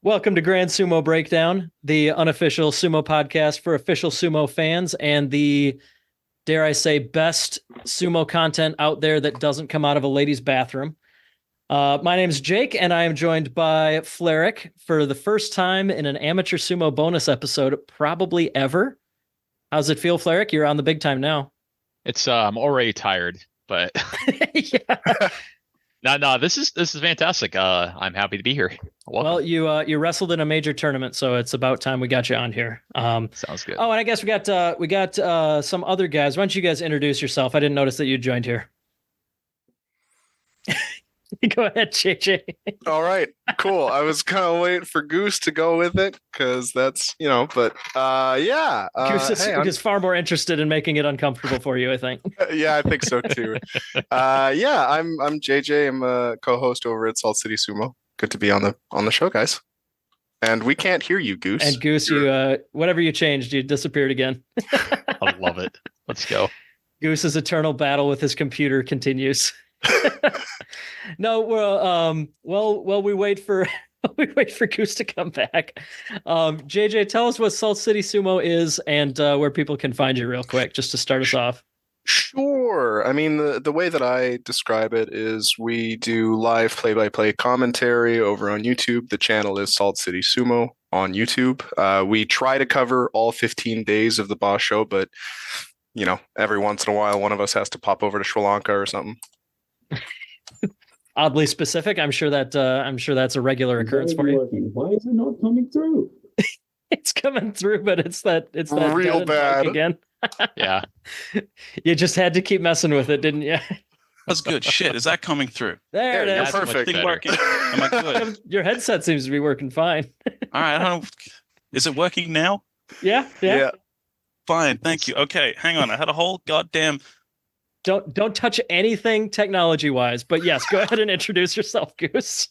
Welcome to Grand Sumo Breakdown, the unofficial sumo podcast for official sumo fans and the, dare I say, best sumo content out there that doesn't come out of a lady's bathroom. My name is Jake, and I am joined by Flyric for the first time in an amateur sumo bonus episode, probably ever. How's it feel, Flyric? You're on the big time now. It's I'm already tired, but Yeah. no, this is fantastic. I'm happy to be here. Welcome. Well, you wrestled in a major tournament, so it's about time we got you on here. Sounds good. Oh, and I guess we got some other guys. Why don't you guys introduce yourself? I didn't notice that you joined here. Go ahead, JJ. All right, cool. I was kind of waiting for Goose to go with it because that's, but yeah. Goose is far more interested in making it uncomfortable for you, I think. Yeah, I think so too. Yeah, I'm JJ. I'm a co-host over at Salt City Sumo. Good to be on the show, guys. And we can't hear you, Goose. And Goose, you whatever you changed, you disappeared again. I love it. Let's go. Goose's eternal battle with his computer continues. No, well, we wait for Goose to come back. JJ, tell us what Salt City Sumo is and where people can find you real quick, just to start us off. Sure. I mean, the way that I describe it is we do live play-by-play commentary over on YouTube. The channel is Salt City Sumo on YouTube. We try to cover all 15 days of the boss show, but every once in a while, one of us has to pop over to Sri Lanka or something. Oddly specific. I'm sure that's a regular occurrence for you. Why is it not coming through? It's coming through, but it's that real bad again. Yeah. You just had to keep messing with it, didn't you? That's good. Shit, is that coming through? There it You're is. perfect. Thing working? Am I good? Your headset seems to be working fine. All right. I don't. Is it working now? Yeah. Fine. Thank you. Okay. Hang on. I had a whole goddamn. Don't touch anything technology-wise, but yes, go ahead and introduce yourself, Goose.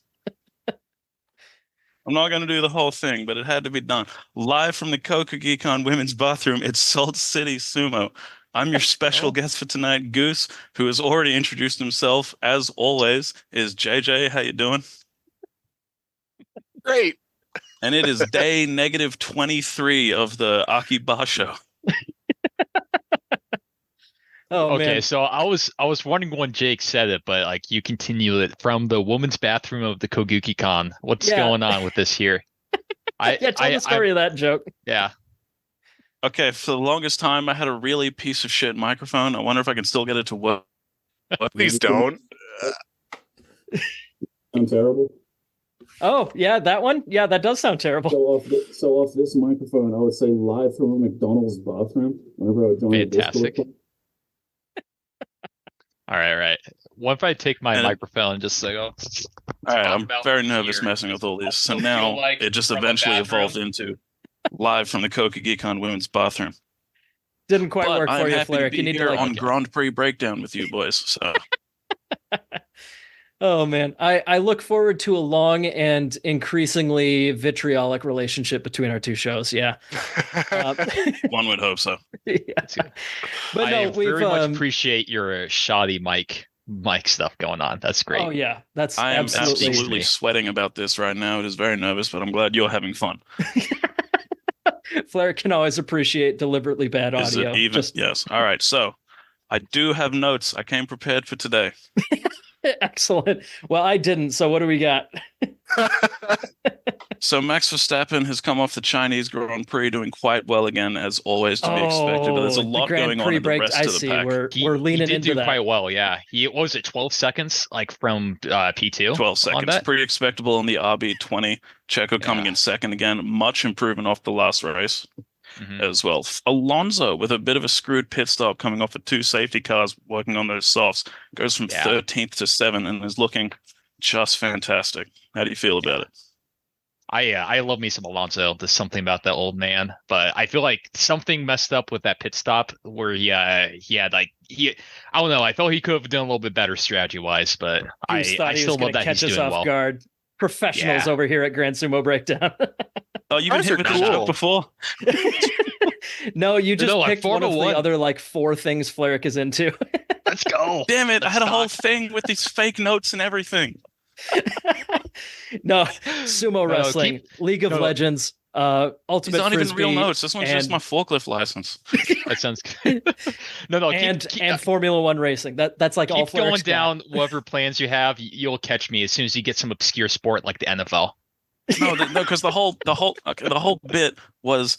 I'm not going to do the whole thing, but it had to be done. Live from the Kokugikon women's bathroom, it's Salt City Sumo. I'm your special guest for tonight, Goose, who has already introduced himself, as always, is JJ. How you doing? Great. And it is day negative 23 of the Aki Ba show. Oh, Okay, man. so I was wondering when Jake said it, but like you continue it from the woman's bathroom of the Koguki-con. What's going on with this here? Yeah, tell the story of that joke. Yeah. Okay, for the longest time, I had a really piece of shit microphone. I wonder if I can still get it to work. Please don't. I'm terrible. Oh, yeah, that one? Yeah, that does sound terrible. So off this microphone, I would say live from a McDonald's bathroom whenever I would join Fantastic. the Discord. All right. What if I take my And- microphone and just go? All right, I'm about very nervous here. messing with all this. So Feel now like it just from a eventually bathroom. evolved into live from the Kokugikon women's bathroom. Didn't quite But work I'm for you, happy to Flyric. be You need here to on Grand Prix Breakdown with you boys. So Oh, man. I look forward to a long and increasingly vitriolic relationship between our two shows. Yeah. one would hope so. Yeah. But I no, we've very much appreciate your shoddy mic stuff going on. That's great. Oh, yeah. That's I am absolutely. absolutely sweating about this right now. It is very nervous, but I'm glad you're having fun. Flair can always appreciate deliberately bad Is it audio. even? Yes. All right. So I do have notes. I came prepared for today. Excellent. Well, I didn't. So what do we got? So Max Verstappen has come off the Chinese Grand Prix doing quite well again, as always to be expected. But there's a the lot Grand going on Prix in the break. rest I of the see. pack. We're leaning he did into do that. quite well. Yeah. What was it? 12 seconds, like from P2. 12 on seconds. that? Pretty expectable on the RB20. Checo coming Yeah. in second again. Much improvement off the last race Mhm. as well. Alonso with a bit of a screwed pit stop coming off of two safety cars working on those softs. Goes from Yeah. 13th to 7th and is looking just fantastic. How do you feel about it? I love me some Alonso. There's something about that old man, but I feel like something messed up with that pit stop where he had like I don't know. I felt he could have done a little bit better strategy wise, but I Goose thought he still was love going to that catch he's us doing off well. guard. Professionals Yeah. over here at Grand Sumo Breakdown. Oh, you've been Guys hit are with this cool. joke before? No, you just No, like picked one of the 401. other like four things Flyric is into. Let's go. Damn it! I had a whole Stop. thing with these fake notes and everything. No, sumo wrestling, League of no. Legends, These Ultimate aren't even real Frisbee, notes. This one's just and- my forklift license. That sounds good. No, and Formula One racing. That's like all keep going Fleric's got. down whatever plans you have. You'll catch me as soon as you get some obscure sport like the NFL. No, because the whole bit was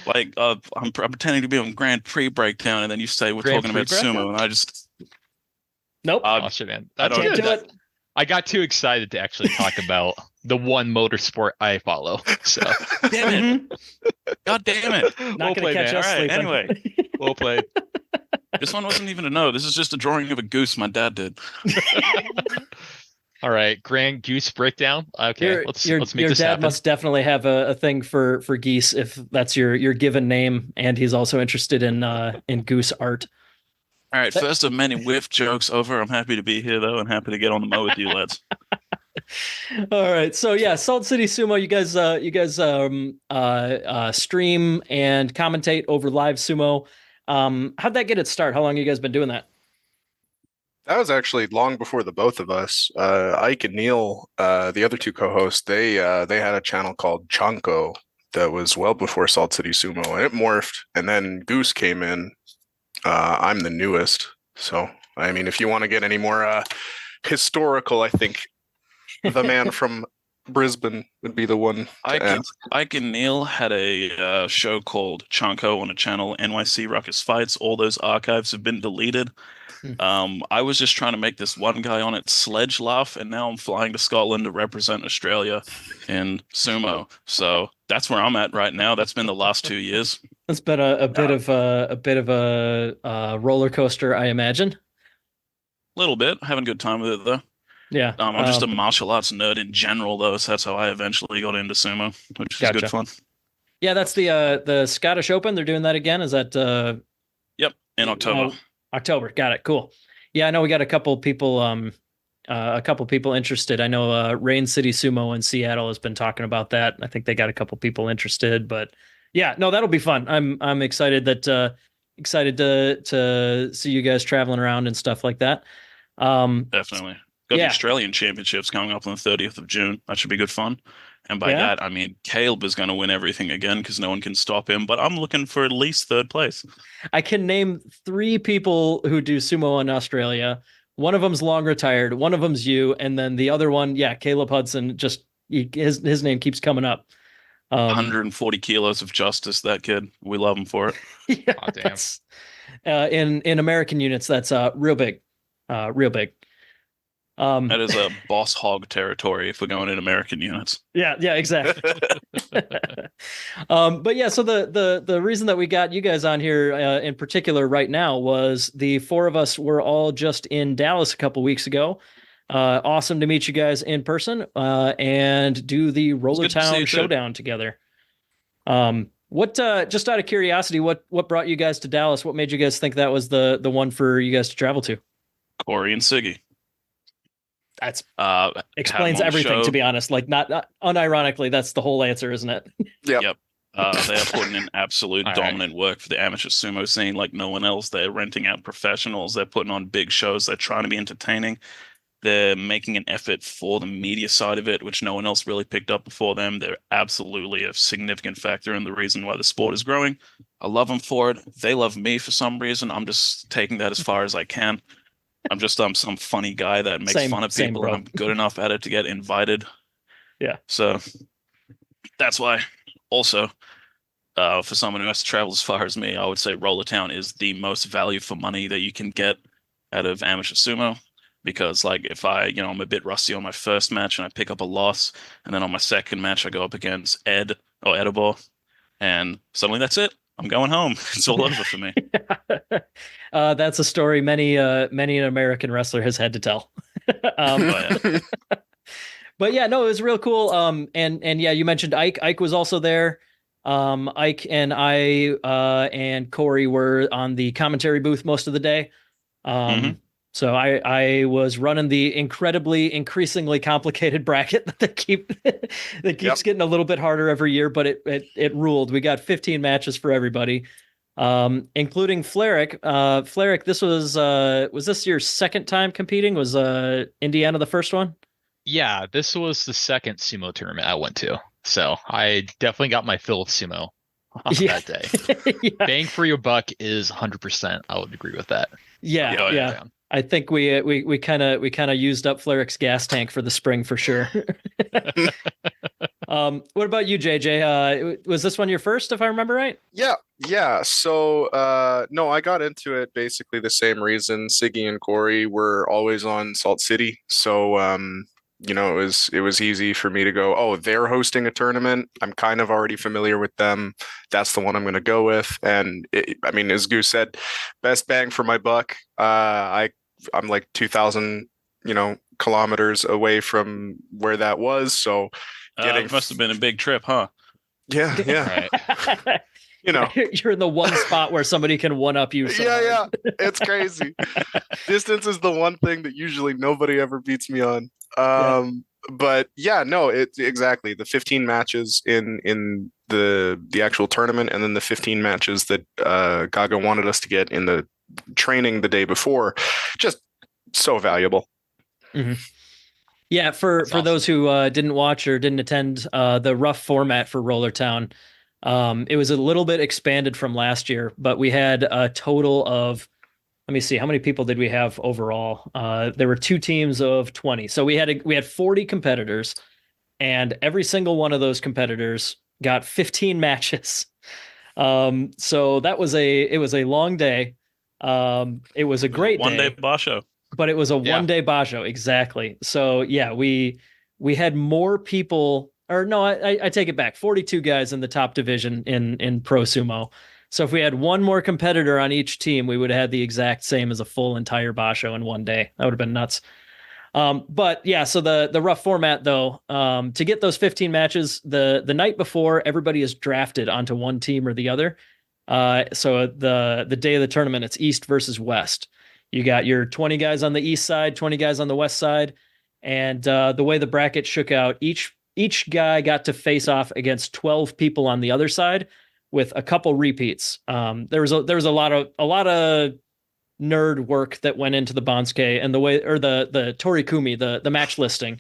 like I'm pretending to be on Grand Prix breakdown, and then you say we're Grand talking Prix about sumo, and I just Nope. Oh shit, man. I That's don't Can't good. do it. I got too excited to actually talk about the one motorsport I follow. So damn it, god damn it. Not well gonna played, catch man. us All right, sleeping. anyway. Well played. This one wasn't even a no. This is just a drawing of a goose my dad did. All right, Grand Goose breakdown. Okay, let's make your this dad happen. must definitely have a thing for geese if that's your given name, and he's also interested in goose art. All right, first of many whiff jokes over. I'm happy to be here though, and happy to get on the mo with you lads. All right, so yeah, Salt City Sumo, you guys stream and commentate over live sumo. How'd that get its start? How long you guys been doing that? That was actually long before the both of us. Ike and Neil, the other two co-hosts, they had a channel called Chanko that was well before Salt City Sumo, and it morphed. And then Goose came in. I'm the newest, so I mean, if you want to get any more historical, I think the man from Brisbane would be the one to ask. Ike and Neil had a show called Chanko on a channel, NYC Ruckus Fights. All those archives have been deleted. I was just trying to make this one guy on it Sledge laugh, and now I'm flying to Scotland to represent Australia in sumo. So that's where I'm at right now. That's been the last 2 years. It's been a bit of a roller coaster, I imagine. Little bit. Having a good time with it though. Yeah. I'm just a martial arts nerd in general though, so that's how I eventually got into sumo, which is good fun. Yeah, that's the Scottish Open. They're doing that again. Is that Yep, in October. October. Got it. Cool. Yeah, I know we got a couple people interested. I know Rain City Sumo in Seattle has been talking about that. I think they got a couple people interested, but yeah, no, that'll be fun. I'm excited to see you guys traveling around and stuff like that. Definitely. Got the yeah. Australian Championships coming up on the 30th of June. That should be good fun. And by Yeah. that, I mean Caleb is going to win everything again because no one can stop him. But I'm looking for at least third place. I can name 3 people who do sumo in Australia. One of them's long retired. One of them's you, and then the other one, yeah, Caleb Hudson. Just his name keeps coming up. 140 kilos of justice, that kid. We love him for it. Yeah, Oh, damn. that's, in American units, that's real big, real big. That is a boss hog territory if we're going in American units. Yeah, exactly. But yeah, so the reason that we got you guys on here in particular right now was the 4 of us were all just in Dallas a couple weeks ago. Awesome to meet you guys in person and do the Rollertown Showdown together. What just out of curiosity, what brought you guys to Dallas? What made you guys think that was the one for you guys to travel to? Corey and Siggy. That's Explains explains everything, to be honest. Like not unironically, that's the whole answer, isn't it? Yep. Yep. They are putting in absolute dominant work for the amateur sumo scene like no one else. They're renting out professionals. They're putting on big shows. They're trying to be entertaining. They're making an effort for the media side of it, which no one else really picked up before them. They're absolutely a significant factor in the reason why the sport is growing. I love them for it. They love me for some reason. I'm just taking that as far as I can. I'm just some funny guy that makes fun of people, and I'm good enough at it to get invited. Yeah. So that's why. Also, for someone who has to travel as far as me, I would say Rollertown is the most value for money that you can get out of amateur sumo. Because like if I'm a bit rusty on my first match and I pick up a loss, and then on my second match I go up against Ed or Edibor, and suddenly that's it. I'm going home. It's all over for me. That's a story many an American wrestler has had to tell. But yeah, no, it was real cool. And yeah, you mentioned Ike. Ike was also there. Ike and I and Corey were on the commentary booth most of the day. So I was running the increasingly complicated bracket that keeps getting a little bit harder every year, but it ruled. We got 15 matches for everybody, including Flyric. Flyric, this was this your second time competing? Was Indiana the first one? Yeah, this was the second sumo tournament I went to. So I definitely got my fill of sumo on Yeah. that day. Yeah. Bang for your buck is 100%. I would agree with that. Yeah, Oh, yeah. yeah. I think we kind of used up Flyric's gas tank for the spring for sure. What about you, JJ? Was this one your first, if I remember right? Yeah. So no, I got into it basically the same reason. Siggy and Corey were always on Salt City. So it was easy for me to go, oh, they're hosting a tournament. I'm kind of already familiar with them. That's the one I'm gonna go with. And I mean, as Goose said, best bang for my buck. I'm like 2,000, kilometers away from where that was. So It must have been a big trip, huh? yeah. Right. You're in the one spot where somebody can one up you. So Yeah, it's crazy. Distance is the one thing that usually nobody ever beats me on. But yeah, no, it's exactly the 15 matches in the actual tournament, and then the 15 matches that Gaga wanted us to get in the training the day before. Just so valuable. Mm-hmm. Yeah, for That's awesome. those who didn't watch or didn't attend the rough format for Rollertown, it was a little bit expanded from last year, but we had a total of, let me see, how many people did we have overall? There were 2 teams of 20. So we had 40 competitors, and every single one of those competitors got 15 matches. So it was a long day. It was a great one-day basho. But it was a one-day basho, exactly. So yeah, we had more people, or no, I take it back. 42 guys in the top division in pro sumo. So if we had one more competitor on each team, we would have had the exact same as a full entire basho in one day. That would have been nuts. But yeah, so the rough format though, to get those 15 matches, the night before, everybody is drafted onto one team or the other. So the day of the tournament, it's East versus West. You got your 20 guys on the east side, 20 guys on the west side, and the way the bracket shook out, each guy got to face off against 12 people on the other side, with a couple repeats. There was a lot of nerd work that went into the Bansuke and the way, or the Torikumi, the match listing,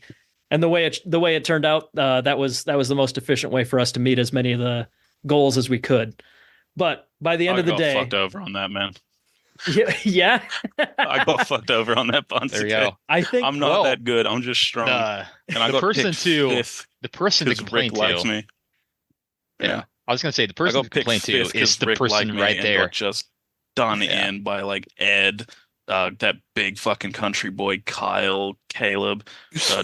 and the way it turned out. That was the most efficient way for us to meet as many of the goals as we could. But by the end of the day, I got fucked over on that, man. Yeah. I got fucked over on that Bansuke. There you go. I think I'm not that good. I'm just strong. And I the got person picked to fifth the person to because complain Rick likes to. me. Yeah. I was gonna say the I person got to picked complain to fifth is the Rick liked person me right and there. got just done Yeah. in by like Ed, that big fucking country boy, Kyle, Caleb,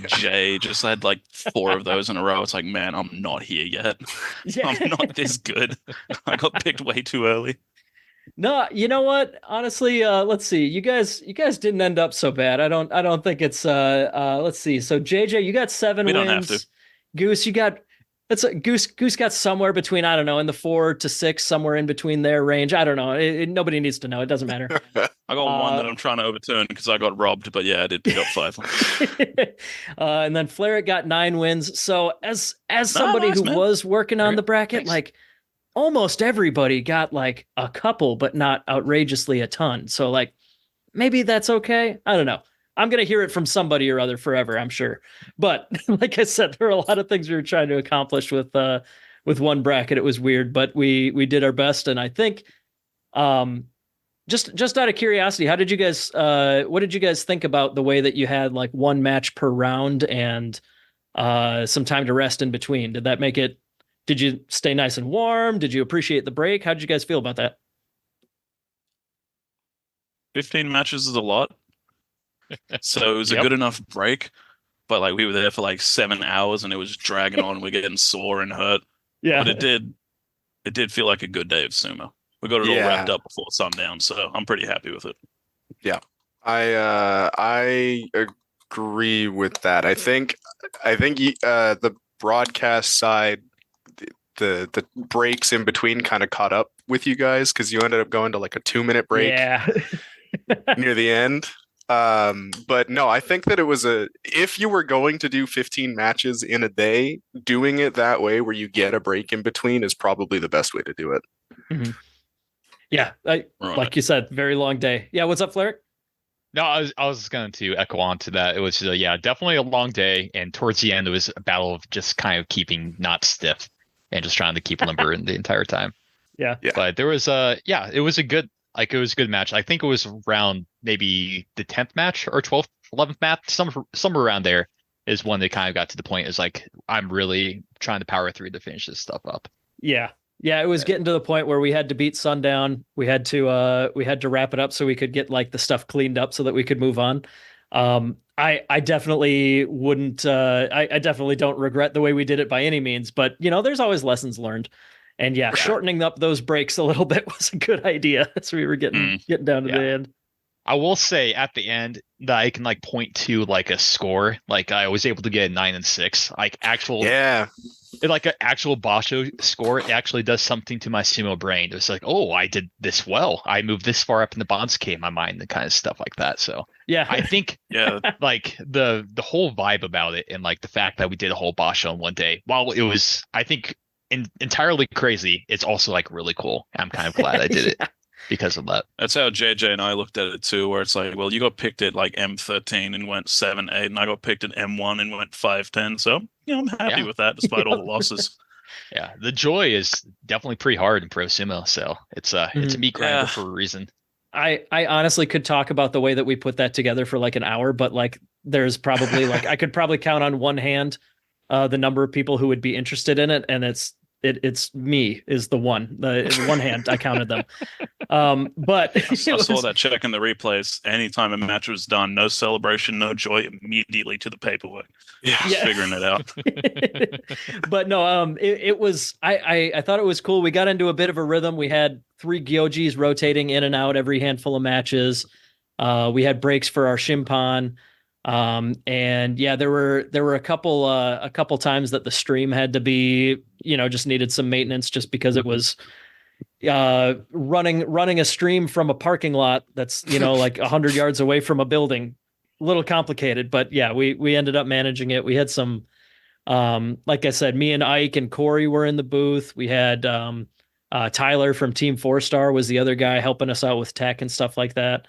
Jay. Just had like 4 of those in a row. It's like, man, I'm not here yet. Yeah. I'm not this good. I got picked way too early. No, you know what? Honestly, let's see. You guys didn't end up so bad. I don't think it's let's see. So JJ, you got 7 We wins. don't have to. Goose, you got Goose got somewhere between, I don't know, in the 4 to 6, somewhere in between their range. I don't know. Nobody needs to know. It doesn't matter. I got one that I'm trying to overturn because I got robbed, but yeah, I did pick up 5. And then Flyric got 9 wins. So as somebody nice, who man. was working on the bracket, Thanks. like almost everybody got like a couple, but not outrageously a ton. So like maybe that's okay. I don't know. I'm gonna hear it from somebody or other forever, I'm sure. But like I said, there are a lot of things we were trying to accomplish with one bracket. It was weird, but we did our best. And I think just out of curiosity, how did you guys what did you guys think about the way that you had like one match per round and some time to rest in between? Did that make it, did you stay nice and warm? Did you appreciate the break? How did you guys feel about that? 15 matches is a lot. So it was a Yep. good enough break, but like we were there for like 7 hours and it was dragging on. We're getting sore and hurt. Yeah. But it did feel like a good day of sumo. We got it all wrapped up before sundown, so I'm pretty happy with it. I agree with that. I think the broadcast side, the breaks in between kind of caught up with you guys because you ended up going to like a 2-minute break Yeah. near the end. But no, I think that it was if you were going to do 15 matches in a day, doing it that way where you get a break in between is probably the best way to do it. Mm-hmm. Yeah. Like you said, very long day. Yeah. What's up, Flyric? No, I was going to echo on to that. It was yeah, definitely a long day, and towards the end, it was a battle of just kind of keeping not stiff and just trying to keep limber in the entire time. Yeah. Yeah. But there was yeah, it was a good a good match. I think it was around maybe the 10th match or 12th, 11th match, somewhere around there is when they kind of got to the point. Is like I'm really trying to power through to finish this stuff up. Yeah. Yeah, it was getting to the point where we had to beat sundown. We had to wrap it up so we could get like the stuff cleaned up so that we could move on. I definitely wouldn't I definitely don't regret the way we did it by any means, but there's always lessons learned. And yeah, shortening up those breaks a little bit was a good idea as we were getting down to the end. I will say at the end that I can like point to like a score. Like I was able to get a 9 and 6. Like actual like an actual Basho score. It actually does something to my sumo brain. It's like, oh, I did this well. I moved this far up in the Bansuke in my mind, and kind of stuff like that. So yeah, I think like the whole vibe about it and like the fact that we did a whole Basho in one day, while it was I think entirely crazy, it's also like really cool. I'm kind of glad I did it because of that. That's how JJ and I looked at it too, where it's like, well, you got picked at like M13 and went 7-8, and I got picked at M1 and went 5-10. So, I'm happy with that despite all the losses. Yeah, the joy is definitely pretty hard in pro sumo, so it's a meat grinder for a reason. I honestly could talk about the way that we put that together for like an hour, but like there's probably like I could probably count on one hand the number of people who would be interested in it, and it's me is the one hand I counted them. But I saw that check in the replays. Anytime a match was done, no celebration, no joy, immediately to the paperwork. Figuring it out. But no, it was I thought it was cool. We got into a bit of a rhythm. We had 3 gyojis rotating in and out every handful of matches. We had breaks for our shimpan. And yeah, there were a couple times that the stream had to be, just needed some maintenance just because it was running a stream from a parking lot that's, like 100 yards away from a building. A little complicated, but yeah, we ended up managing it. We had some like I said, me and Ike and Corey were in the booth. We had Tyler from Team 4-Star was the other guy helping us out with tech and stuff like that.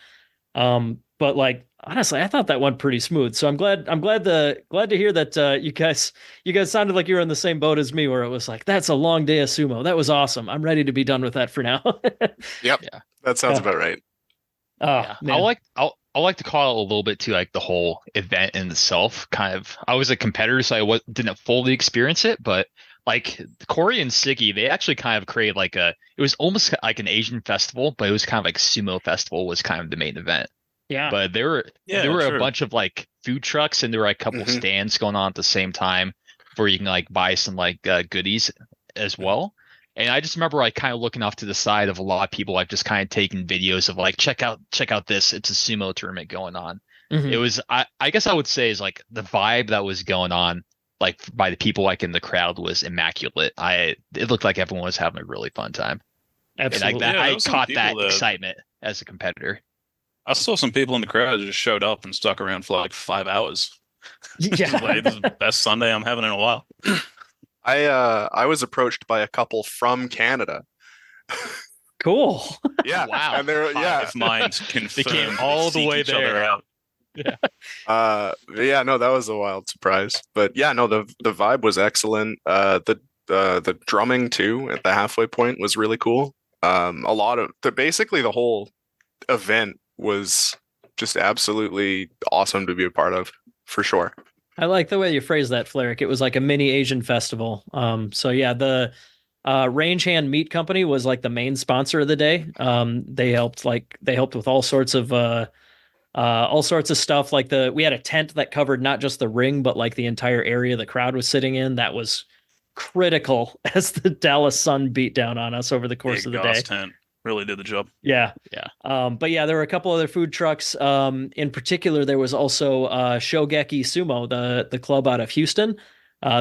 But like honestly, I thought that went pretty smooth. So I'm glad to hear that you guys sounded like you were in the same boat as me, where it was like, that's a long day of sumo. That was awesome. I'm ready to be done with that for now. Yep. Yeah. That sounds about right. Oh, yeah. Man. I like to call it a little bit to like the whole event in itself. Kind of, I was a competitor, so I didn't fully experience it, but like Corey and Siggy, they actually kind of created like it was almost like an Asian festival, but it was kind of like sumo festival was kind of the main event. Yeah. But there were a bunch of like food trucks, and there were like a couple stands going on at the same time where you can like buy some like goodies as well. And I just remember like kind of looking off to the side of a lot of people like just kind of taking videos of like check out this, it's a sumo tournament going on. It was I guess I would say is like the vibe that was going on like by the people like in the crowd was immaculate. It looked like everyone was having a really fun time. Absolutely. And I caught that excitement as a competitor. I saw some people in the crowd that just showed up and stuck around for like 5 hours. Yeah. Like, this is the best Sunday I'm having in a while. I was approached by a couple from Canada. Cool. Yeah. Wow. And they're If minds confirmed, they came all the way there. Out. Yeah, no, that was a wild surprise. But yeah, no, the vibe was excellent. The drumming too at the halfway point was really cool. Basically the whole event was just absolutely awesome to be a part of, for sure. I like the way you phrase that, Flyric. It was like a mini Asian festival. So yeah, the Range Hand Meat Company was like the main sponsor of the day. They helped with all sorts of stuff. Like we had a tent that covered not just the ring, but like the entire area the crowd was sitting in. That was critical as the Dallas sun beat down on us over the course of the day. Tent really did the job. Yeah. But yeah, there were a couple other food trucks. In particular, there was also Shogeki Sumo, the club out of Houston.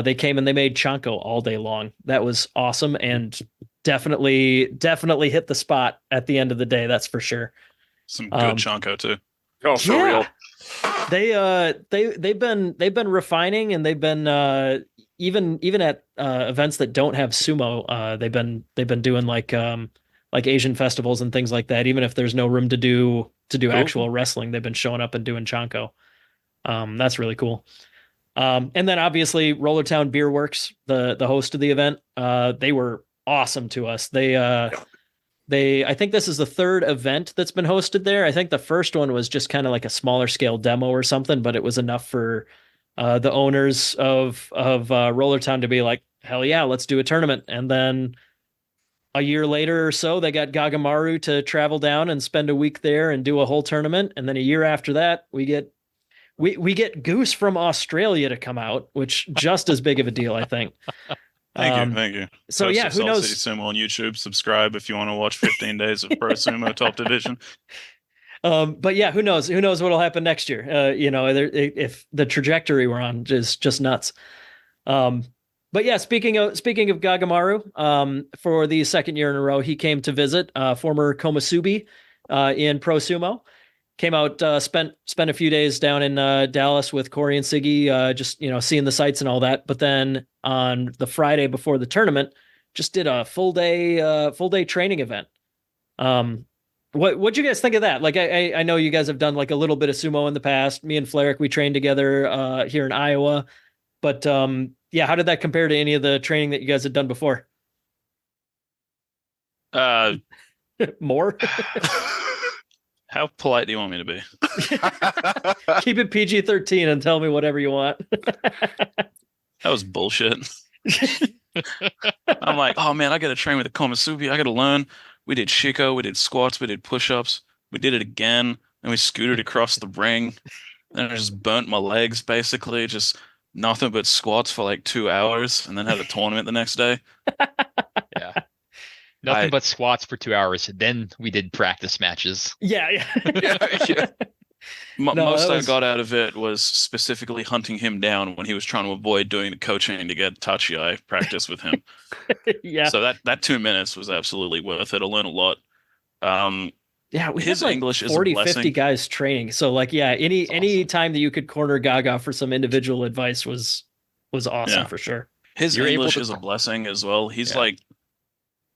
They came and they made chanko all day long. That was awesome and definitely hit the spot at the end of the day. That's for sure. Some good chanko too. Oh, for real. They've been refining, and they've been even at events that don't have sumo. They've been doing like like Asian festivals and things like that. Even if there's no room to do Cool. actual wrestling, they've been showing up and doing Chanko. That's really cool. And then obviously Rollertown Beer Works, the host of the event, they were awesome to us. I think this is the third event that's been hosted there. I think the first one was just kind of like a smaller scale demo or something, but it was enough for the owners of Rollertown to be like, hell yeah, let's do a tournament. And then a year later or so, they got Gagamaru to travel down and spend a week there and do a whole tournament. And then a year after that, we get Goose from Australia to come out, which just as big of a deal, I think. Thank you. So Post yeah, of who Salt knows? City Sumo on YouTube. Subscribe if you want to watch 15 days of Pro Sumo Top Division. But yeah, who knows? Who knows what'll happen next year? If the trajectory we're on is just nuts. But yeah, speaking of Gagamaru, for the second year in a row, he came to visit. Former Komasubi in Pro Sumo. Came out, spent a few days down in Dallas with Corey and Siggy, just seeing the sights and all that. But then on the Friday before the tournament, just did a full day training event. What'd you guys think of that? Like, I know you guys have done like a little bit of sumo in the past. Me and Flyric, we trained together here in Iowa. But yeah, how did that compare to any of the training that you guys had done before? More? How polite do you want me to be? Keep it PG-13 and tell me whatever you want. That was bullshit. I'm like, oh man, I got to train with the Komasubi. I got to learn. We did Shiko, we did squats, we did push-ups. We did it again, and we scooted across the ring. And I just burnt my legs, basically. Just nothing but squats for like 2 hours, and then had a tournament the next day. Yeah. Nothing but squats for 2 hours. Then we did practice matches. Yeah. Yeah. Most I got out of it was specifically hunting him down when he was trying to avoid doing the coaching to get Tachi practice with him. Yeah. So that 2 minutes was absolutely worth it. I learned a lot. Yeah, we his had like English is 40, a blessing. 50 guys training. So like, yeah, any time that you could corner Gaga for some individual advice was awesome for sure. His You're able English to- is a blessing as well. He's like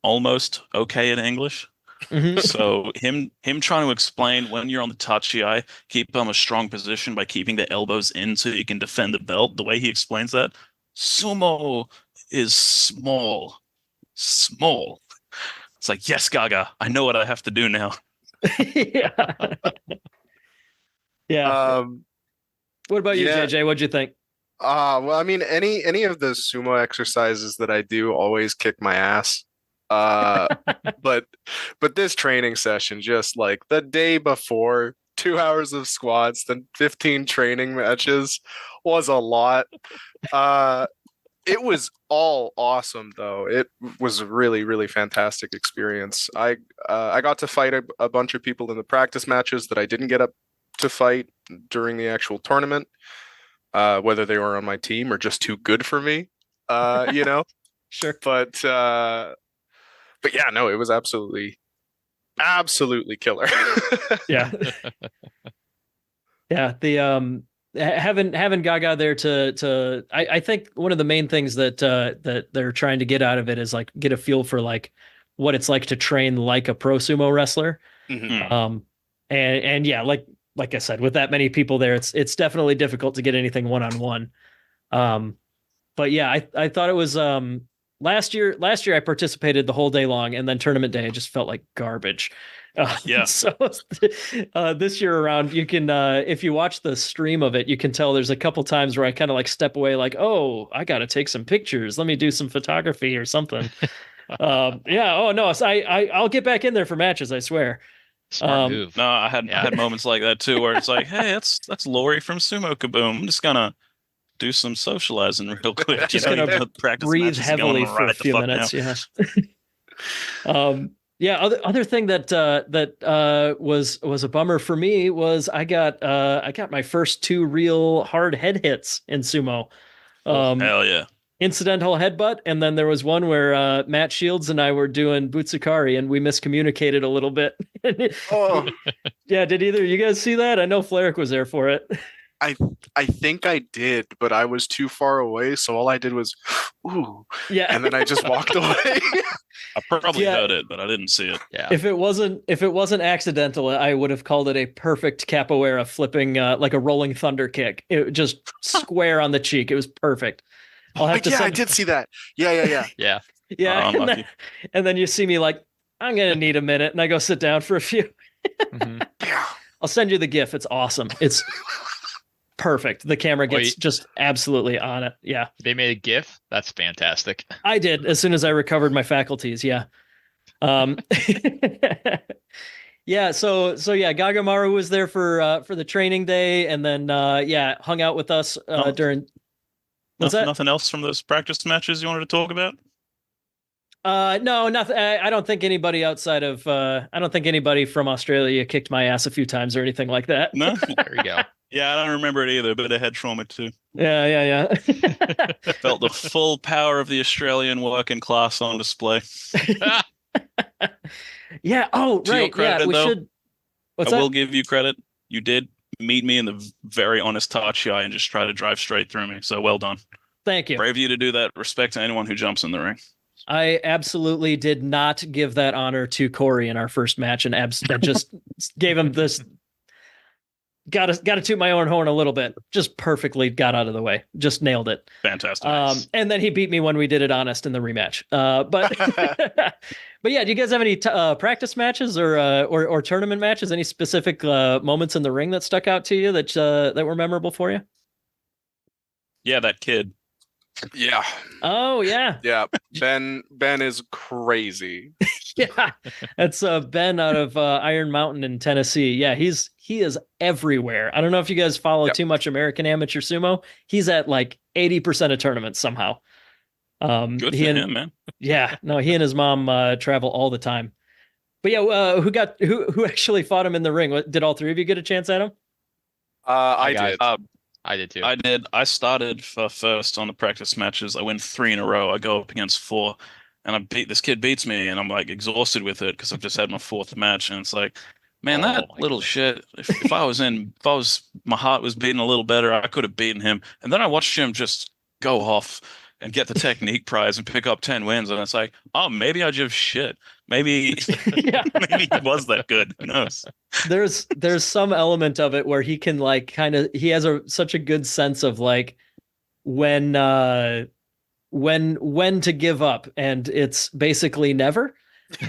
almost okay in English. Mhm. So him trying to explain when you're on the tachi, keep a strong position by keeping the elbows in so you can defend the belt. The way he explains that, sumo is small. It's like, yes, Gaga, I know what I have to do now. Yeah. Yeah. What about you, yeah. JJ? What'd you think? Well, I mean, any of the sumo exercises that I do always kick my ass. But this training session, just like the day before, 2 hours of squats, then 15 training matches was a lot. It was all awesome though. It was a really, really fantastic experience. I got to fight a bunch of people in the practice matches that I didn't get up to fight during the actual tournament, whether they were on my team or just too good for me. Sure. But yeah, no, it was absolutely killer. Yeah. Yeah. The having Gaga there to I think one of the main things that they're trying to get out of it is like get a feel for like what it's like to train like a pro sumo wrestler. Mhm. And yeah, like I said, with that many people there, it's definitely difficult to get anything one-on-one. But yeah, I thought it was last year I participated the whole day long, and then tournament day I just felt like garbage. So this year around, you can if you watch the stream of it, you can tell there's a couple times where I kind of like step away, like, oh, I got to take some pictures. Let me do some photography or something. Yeah. Oh no, so I'll get back in there for matches. I swear. Smart move. No, I had moments like that too, where it's like, hey, that's Lori from Sumo Kaboom. I'm just gonna do some socializing real quick. Just gonna practice breathe matches heavily going for a right the few fuck minutes. now. Yeah. Yeah. Other thing that was a bummer for me was I got my first 2 real hard head hits in sumo. Hell yeah. Incidental headbutt, and then there was one where Matt Shields and I were doing Butsukari and we miscommunicated a little bit. Oh. Yeah, did either of you guys see that? I know Flyric was there for it. I think I did, but I was too far away, so all I did was, ooh, Yeah. and then I just walked away. I probably Yeah. heard it, but I didn't see it. Yeah. If it wasn't accidental, I would have called it a perfect capoeira flipping like a rolling thunder kick. It just square on the cheek. It was perfect. I'll have to Yeah, I send did see that. Yeah. Yeah. Yeah, Unlucky. and then you see me like, I'm gonna need a minute, and I go sit down for a few. Mhm. Yeah. I'll send you the GIF. It's awesome. It's perfect. The camera gets Wait. just absolutely on it. Yeah, They made a GIF. That's fantastic. I did as soon as I recovered my faculties. Yeah. Yeah. So yeah, Gagamaru was there for the training day, and then yeah, hung out with us during. What's that? Nothing else from those practice matches you wanted to talk about? No, nothing. I don't think anybody outside of I don't think anybody from Australia kicked my ass a few times or anything like that. No. There we go. Yeah, I don't remember it either. A bit of head trauma too. Yeah. Felt the full power of the Australian working class on display. Yeah. Oh, To your right. credit, Yeah, we though, should. What's I that? will give you credit. You did meet me in the very honest Tachi and just try to drive straight through me. So well done. Thank you. Brave of you to do that. Respect to anyone who jumps in the ring. I absolutely did not give that honor to Corey in our first match, and that just gave him this. Got to toot my own horn a little bit. Just perfectly got out of the way. Just nailed it. Fantastic. And then he beat me when we did it honest in the rematch. But but yeah, do you guys have any practice matches or tournament matches? Any specific moments in the ring that stuck out to you that were memorable for you? Yeah, that kid. Yeah. Oh yeah, Yeah. Ben is crazy. yeah. That's Ben out of Iron Mountain in Tennessee. Yeah, he is everywhere. I don't know if you guys follow Yep. too much American Amateur Sumo. He's at like 80% of tournaments somehow. Good for him, man. Yeah, no, he and his mom travel all the time. But yeah, who actually fought him in the ring? Did all three of you get a chance at him? I got did. it. I did too. I did. I started for first on the practice matches. I win 3 in a row. I go up against 4, and this kid beats me, and I'm like exhausted with it because I've just had my 4th match, and it's like, man, Oh that my little God. shit. If my heart was beating a little better, I could have beaten him. And then I watched him just go off and get the technique prize and pick up 10 wins, and it's like, oh, maybe I just shit. Maybe Yeah. maybe he was that good. Who knows? There's some element of it where he can like he has such a good sense of like when to give up, and it's basically never.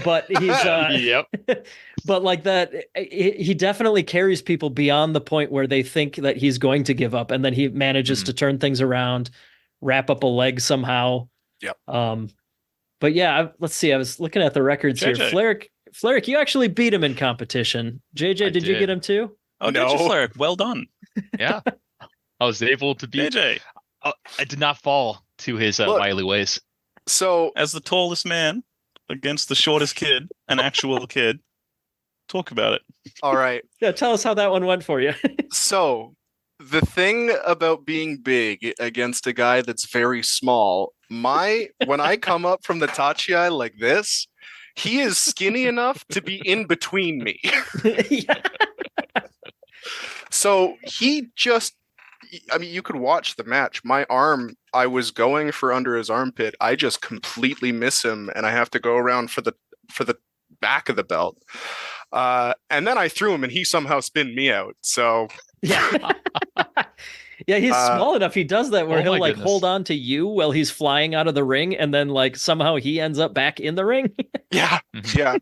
But he's Yep. but like that he definitely carries people beyond the point where they think that he's going to give up, and then he manages to turn things around, wrap up a leg somehow. Yep. But yeah, let's see. I was looking at the records here. JJ. Flyric, you actually beat him in competition. JJ, I did you did. get him too? Oh, No. did you, Flyric? Well done, Yeah. I was able to beat. JJ. I did not fall to his Look. wily ways. So As the tallest man against the shortest kid, an actual kid. Talk about it. all right. Yeah, tell us how that one went for you. So the thing about being big against a guy that's very small, when I come up from the tachi like this, he is skinny enough to be in between me. Yeah. So you could watch the match. My arm, I was going for under his armpit. I just completely miss him, and I have to go around for the back of the belt. And then I threw him, and he somehow spinned me out. So Yeah. Yeah, he's small enough. He does that where Oh he'll my like goodness. hold on to you while he's flying out of the ring, and then like somehow he ends up back in the ring. yeah, Mhm.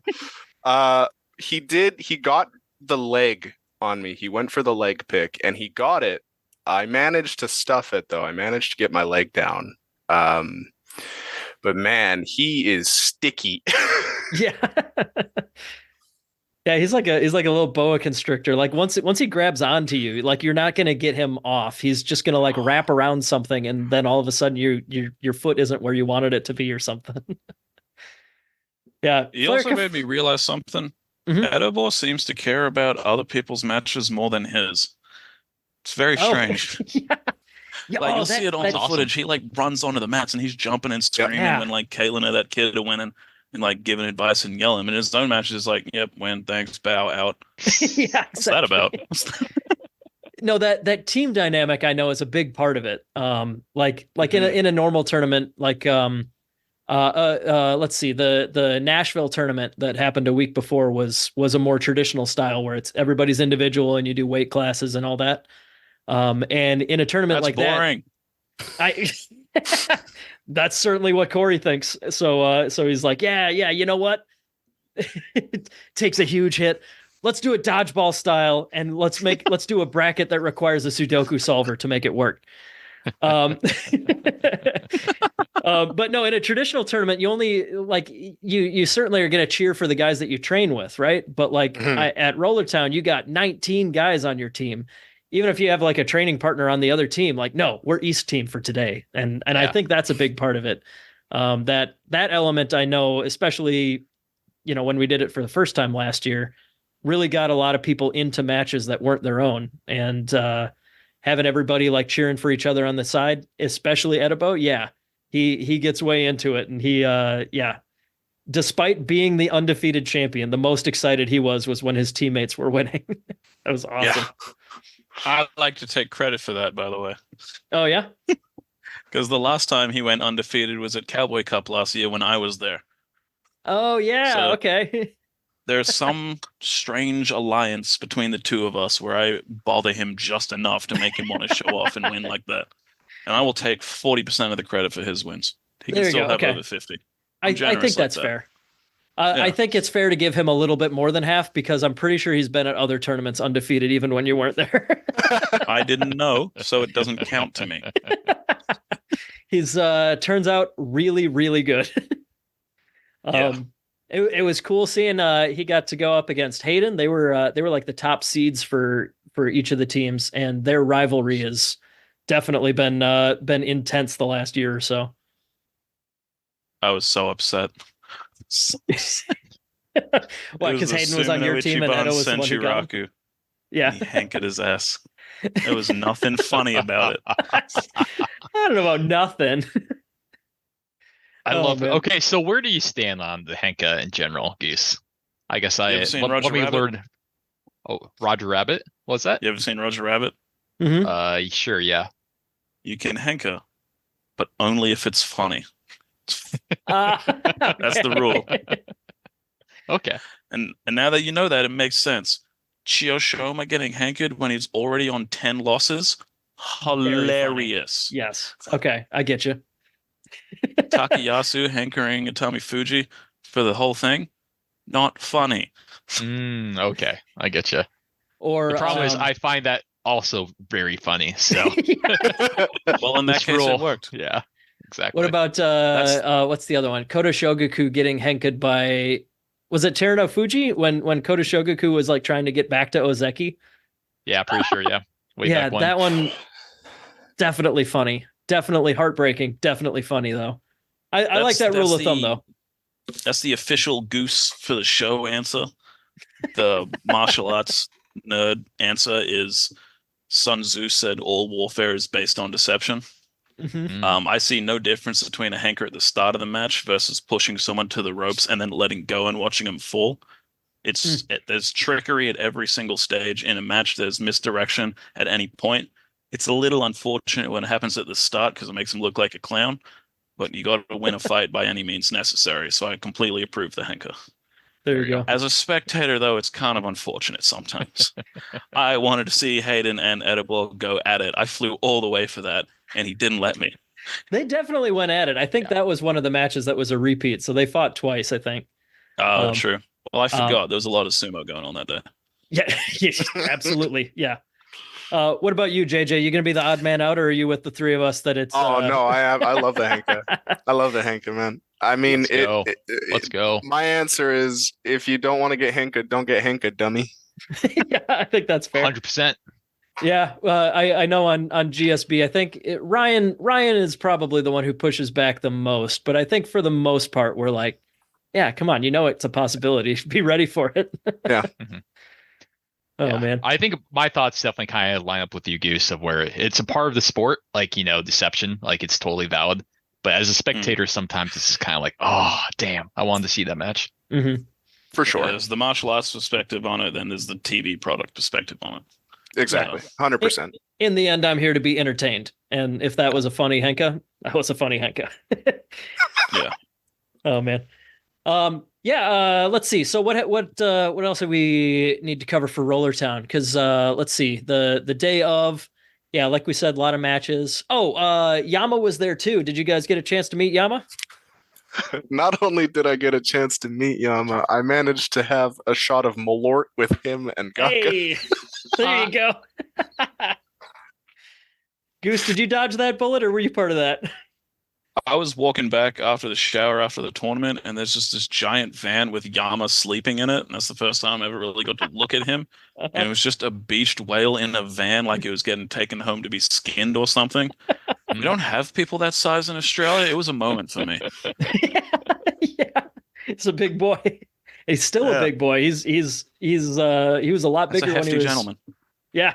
yeah. He got the leg on me. He went for the leg pick, and he got it. I managed to stuff it though. I managed to get my leg down. But man, he is sticky. Yeah. Yeah, he's like a little boa constrictor. Like once he grabs onto you, like you're not gonna get him off. He's just gonna like wrap around something, and then all of a sudden your foot isn't where you wanted it to be or something. Yeah. He Flair also can- made me realize something. Mhm. Edobor seems to care about other people's matches more than his. It's very Oh. strange. Yeah. Yeah, Like oh, you'll see it on that's the awesome. footage. He like runs onto the mats and he's jumping and screaming Yeah. when like Caitlyn or that kid are winning and like giving advice and yelling. And his own matches is like, yep, win, thanks, bow, out. Yeah, What's that about? no, that team dynamic I know is a big part of it. Like in a normal tournament, like let's see, the Nashville tournament that happened a week before was a more traditional style where it's everybody's individual and you do weight classes and all that. And in a tournament That's like boring. that, that's certainly what Corey thinks. So he's like, yeah, you know what? It takes a huge hit. Let's do it dodgeball style, and let's do a bracket that requires a Sudoku solver to make it work. But no, in a traditional tournament, you only like you certainly are going to cheer for the guys that you train with, right? But like at Rollertown, you got 19 guys on your team. Even if you have like a training partner on the other team, like, no, we're East team for today, and I think that's a big part of it. That element, I know, especially when we did it for the first time last year, really got a lot of people into matches that weren't their own, and having everybody like cheering for each other on the side, especially Edibo. Yeah, he gets way into it, and he despite being the undefeated champion, the most excited he was when his teammates were winning. That was awesome. Yeah. I'd like to take credit for that, by the way. Oh yeah, because the last time he went undefeated was at Cowboy Cup last year when I was there. Oh yeah, So, okay. There's some strange alliance between the two of us where I bother him just enough to make him want to show off and win like that. And I will take 40% of the credit for his wins. He can still have over 50. I think that's fair. I think it's fair to give him a little bit more than half because I'm pretty sure he's been at other tournaments undefeated even when you weren't there. I didn't know, so it doesn't count to me. He's turns out really, really good. It was cool seeing he got to go up against Hayden. They were like the top seeds for each of the teams, and their rivalry has definitely been intense the last year or so. I was so upset. Why? Because Hayden was on your team and Edo was the one who got him? Yeah, he hankered his ass. There was nothing funny about it. I don't know about nothing. I love it. Okay, so where do you stand on the Henka in general, Goose? I guess let me learn. Oh, Roger Rabbit? What's that? You ever seen Roger Rabbit? Mm-hmm. Sure, yeah. You can Henka, but only if it's funny. Okay. That's the rule. Okay. And now that you know that, it makes sense. Chio Shoma getting hankered when he's already on 10 losses? Hilarious. Yes. Okay, I get you. Takayasu hankering Itami Fuji for the whole thing? Not funny. Okay, I get you. Or the problem is I find that also very funny. So well, in that case, it worked. Yeah, exactly. What about what's the other one? Koto Shogaku getting henked by, was it Teruno Fuji when Koto Shogaku was like trying to get back to Ozeki? Yeah, pretty sure. Yeah. Yeah, that one definitely funny. Definitely heartbreaking. Definitely funny though. I like that rule of thumb though. That's the official Goose for the show answer. The martial arts nerd answer is Sun Tzu said all warfare is based on deception. Mm-hmm. I see no difference between a hanker at the start of the match versus pushing someone to the ropes and then letting go and watching them fall. There's trickery at every single stage in a match. There's misdirection at any point. It's a little unfortunate when it happens at the start because it makes him look like a clown, but you got to win a fight by any means necessary. So I completely approve the henka. There you go. As a spectator, though, it's kind of unfortunate sometimes. I wanted to see Hayden and Edible go at it. I flew all the way for that, and he didn't let me. They definitely went at it. I think that was one of the matches that was a repeat. So they fought twice, I think. Oh, true. Well, I forgot. There was a lot of sumo going on that day. Yeah, absolutely. Yeah. What about you, JJ? You going to be the odd man out, or are you with the three of us that it's... Oh, no, I love the henka. I love the henka, man. I mean, Let's go. My answer is, if you don't want to get henka, don't get henka, dummy. Yeah, I think that's fair. 100%. Yeah, I know on GSB, I think Ryan is probably the one who pushes back the most, but I think for the most part, we're like, yeah, come on, it's a possibility. Be ready for it. Yeah. Mm-hmm. Oh, yeah. man. I think my thoughts definitely kind of line up with you, Goose, of where it's a part of the sport, like, deception, like it's totally valid. But as a spectator, sometimes it's just kind of like, oh, damn, I wanted to see that match. Mm-hmm. For sure. There's the martial arts perspective on it, then there's the TV product perspective on it. Exactly. 100%. In the end, I'm here to be entertained. And if that was a funny henka, that was a funny henka. Yeah. Oh man. Let's see. So what else do we need to cover for Rollertown? Because let's see. The day of, yeah, like we said, a lot of matches. Oh, Yama was there too. Did you guys get a chance to meet Yama? Not only did I get a chance to meet Yama, I managed to have a shot of Malort with him and Gaga. Hey, there you go. Goose, did you dodge that bullet or were you part of that? I was walking back after the shower after the tournament, and there's just this giant van with Yama sleeping in it. And that's the first time I ever really got to look at him. And it was just a beached whale in a van, like it was getting taken home to be skinned or something. We don't have people that size in Australia. It was a moment for me. Yeah, it's a big boy. He's still a big boy. He was a lot That's bigger a when he hefty was. gentleman. Yeah,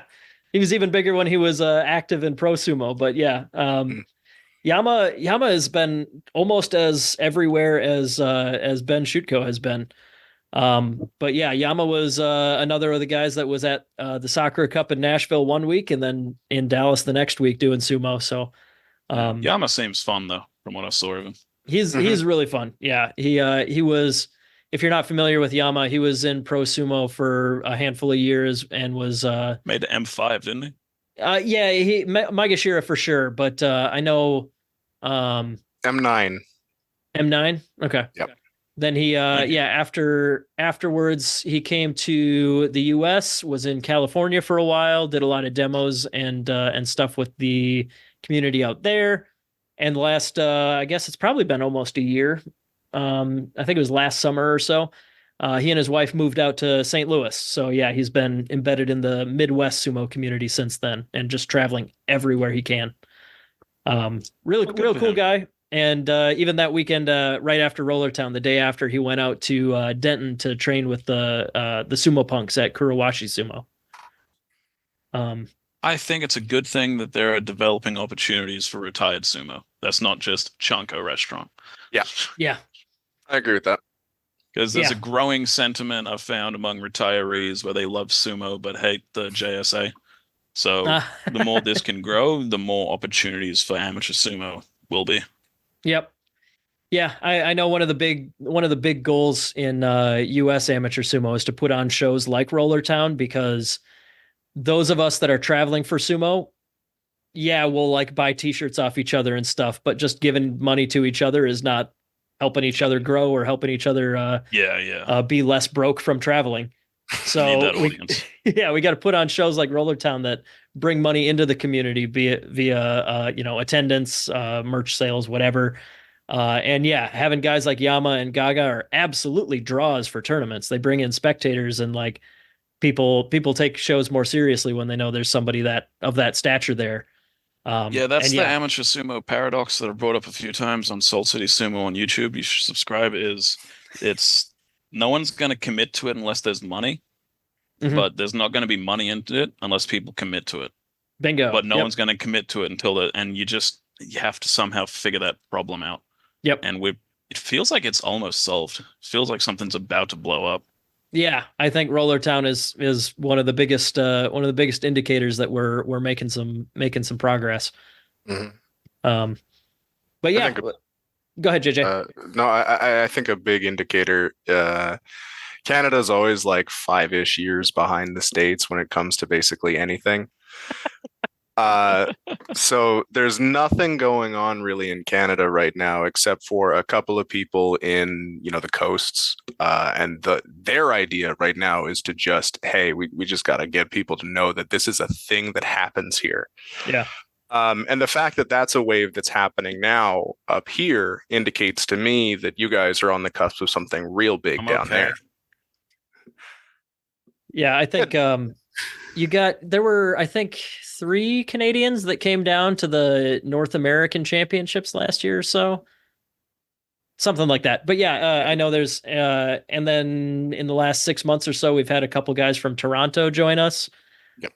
he was even bigger when he was active in pro sumo. But yeah, Yama has been almost as everywhere as Ben Shutko has been. But yeah, Yama was another of the guys that was at the Sakura Cup in Nashville one week and then in Dallas the next week doing sumo. So Yama seems fun though, from what I saw of him. he's really fun. Yeah, he was. If you're not familiar with Yama, he was in pro sumo for a handful of years and was Made the M5, didn't he? Yeah, Maegashira for sure, but I know M9. M9. Okay. Yep. Then he afterwards he came to the US, was in California for a while, did a lot of demos and stuff with the community out there. And last I guess it's probably been almost a year. I think it was last summer or so. He and his wife moved out to St. Louis. So yeah, he's been embedded in the Midwest sumo community since then and just traveling everywhere he can. Real cool guy. And even that weekend, right after Rollertown, the day after, he went out to Denton to train with the sumo punks at Kurowashi Sumo. I think it's a good thing that there are developing opportunities for retired sumo. That's not just Chanko restaurant. Yeah. I agree with that. Because there's a growing sentiment I've found among retirees where they love sumo but hate the JSA. So the more this can grow, the more opportunities for amateur sumo will be. Yep. Yeah, I know one of the big goals in US amateur sumo is to put on shows like Rollertown, because those of us that are traveling for sumo, yeah, we'll like buy t-shirts off each other and stuff, but just giving money to each other is not helping each other grow or helping each other be less broke from traveling. So we got to put on shows like Rollertown that bring money into the community, be it via attendance, merch sales, whatever. And yeah, having guys like Yama and Gaga are absolutely draws for tournaments. They bring in spectators, and like people take shows more seriously when they know there's somebody that of that stature there. That's the amateur sumo paradox that I've brought up a few times on Salt City Sumo on YouTube. You should subscribe. It's no one's going to commit to it unless there's money, but there's not going to be money into it unless people commit to it. Bingo. But no one's going to commit to it and you have to somehow figure that problem out. Yep. And it feels like it's almost solved. It feels like something's about to blow up. Yeah, I think Rollertown is one of the biggest indicators that we're making some progress. But yeah, go ahead, JJ. No, I think a big indicator. Canada's always like 5-ish years behind the States when it comes to basically anything. So there's nothing going on really in Canada right now except for a couple of people in the coasts, and their idea right now is to just, hey, we just got to get people to know that this is a thing that happens here. Yeah. And the fact that that's a wave that's happening now up here indicates to me that you guys are on the cusp of something real big down there. Yeah, I think there were, I think, 3 Canadians that came down to the North American Championships last year or so. Something like that. But yeah, I know there's, and then in the last 6 months or so, we've had a couple guys from Toronto join us. Yep.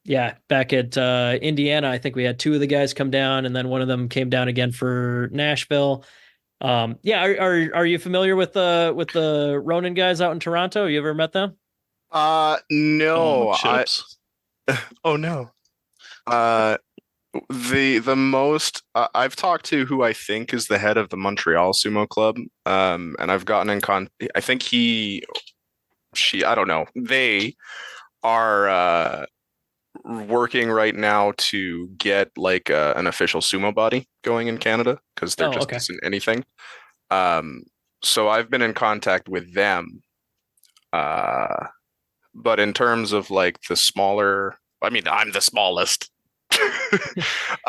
Yeah, back at Indiana, I think we had 2 of the guys come down, and then one of them came down again for Nashville. Yeah, are you familiar with the Ronin guys out in Toronto? You ever met them? No, Chips. oh no. Uh, the most I've talked to who I think is the head of the Montreal Sumo Club, and I've gotten in I think I don't know. They are working right now to get like an official sumo body going in Canada because there just okay. isn't anything. So I've been in contact with them. But in terms of like the smaller, I mean, I'm the smallest. But in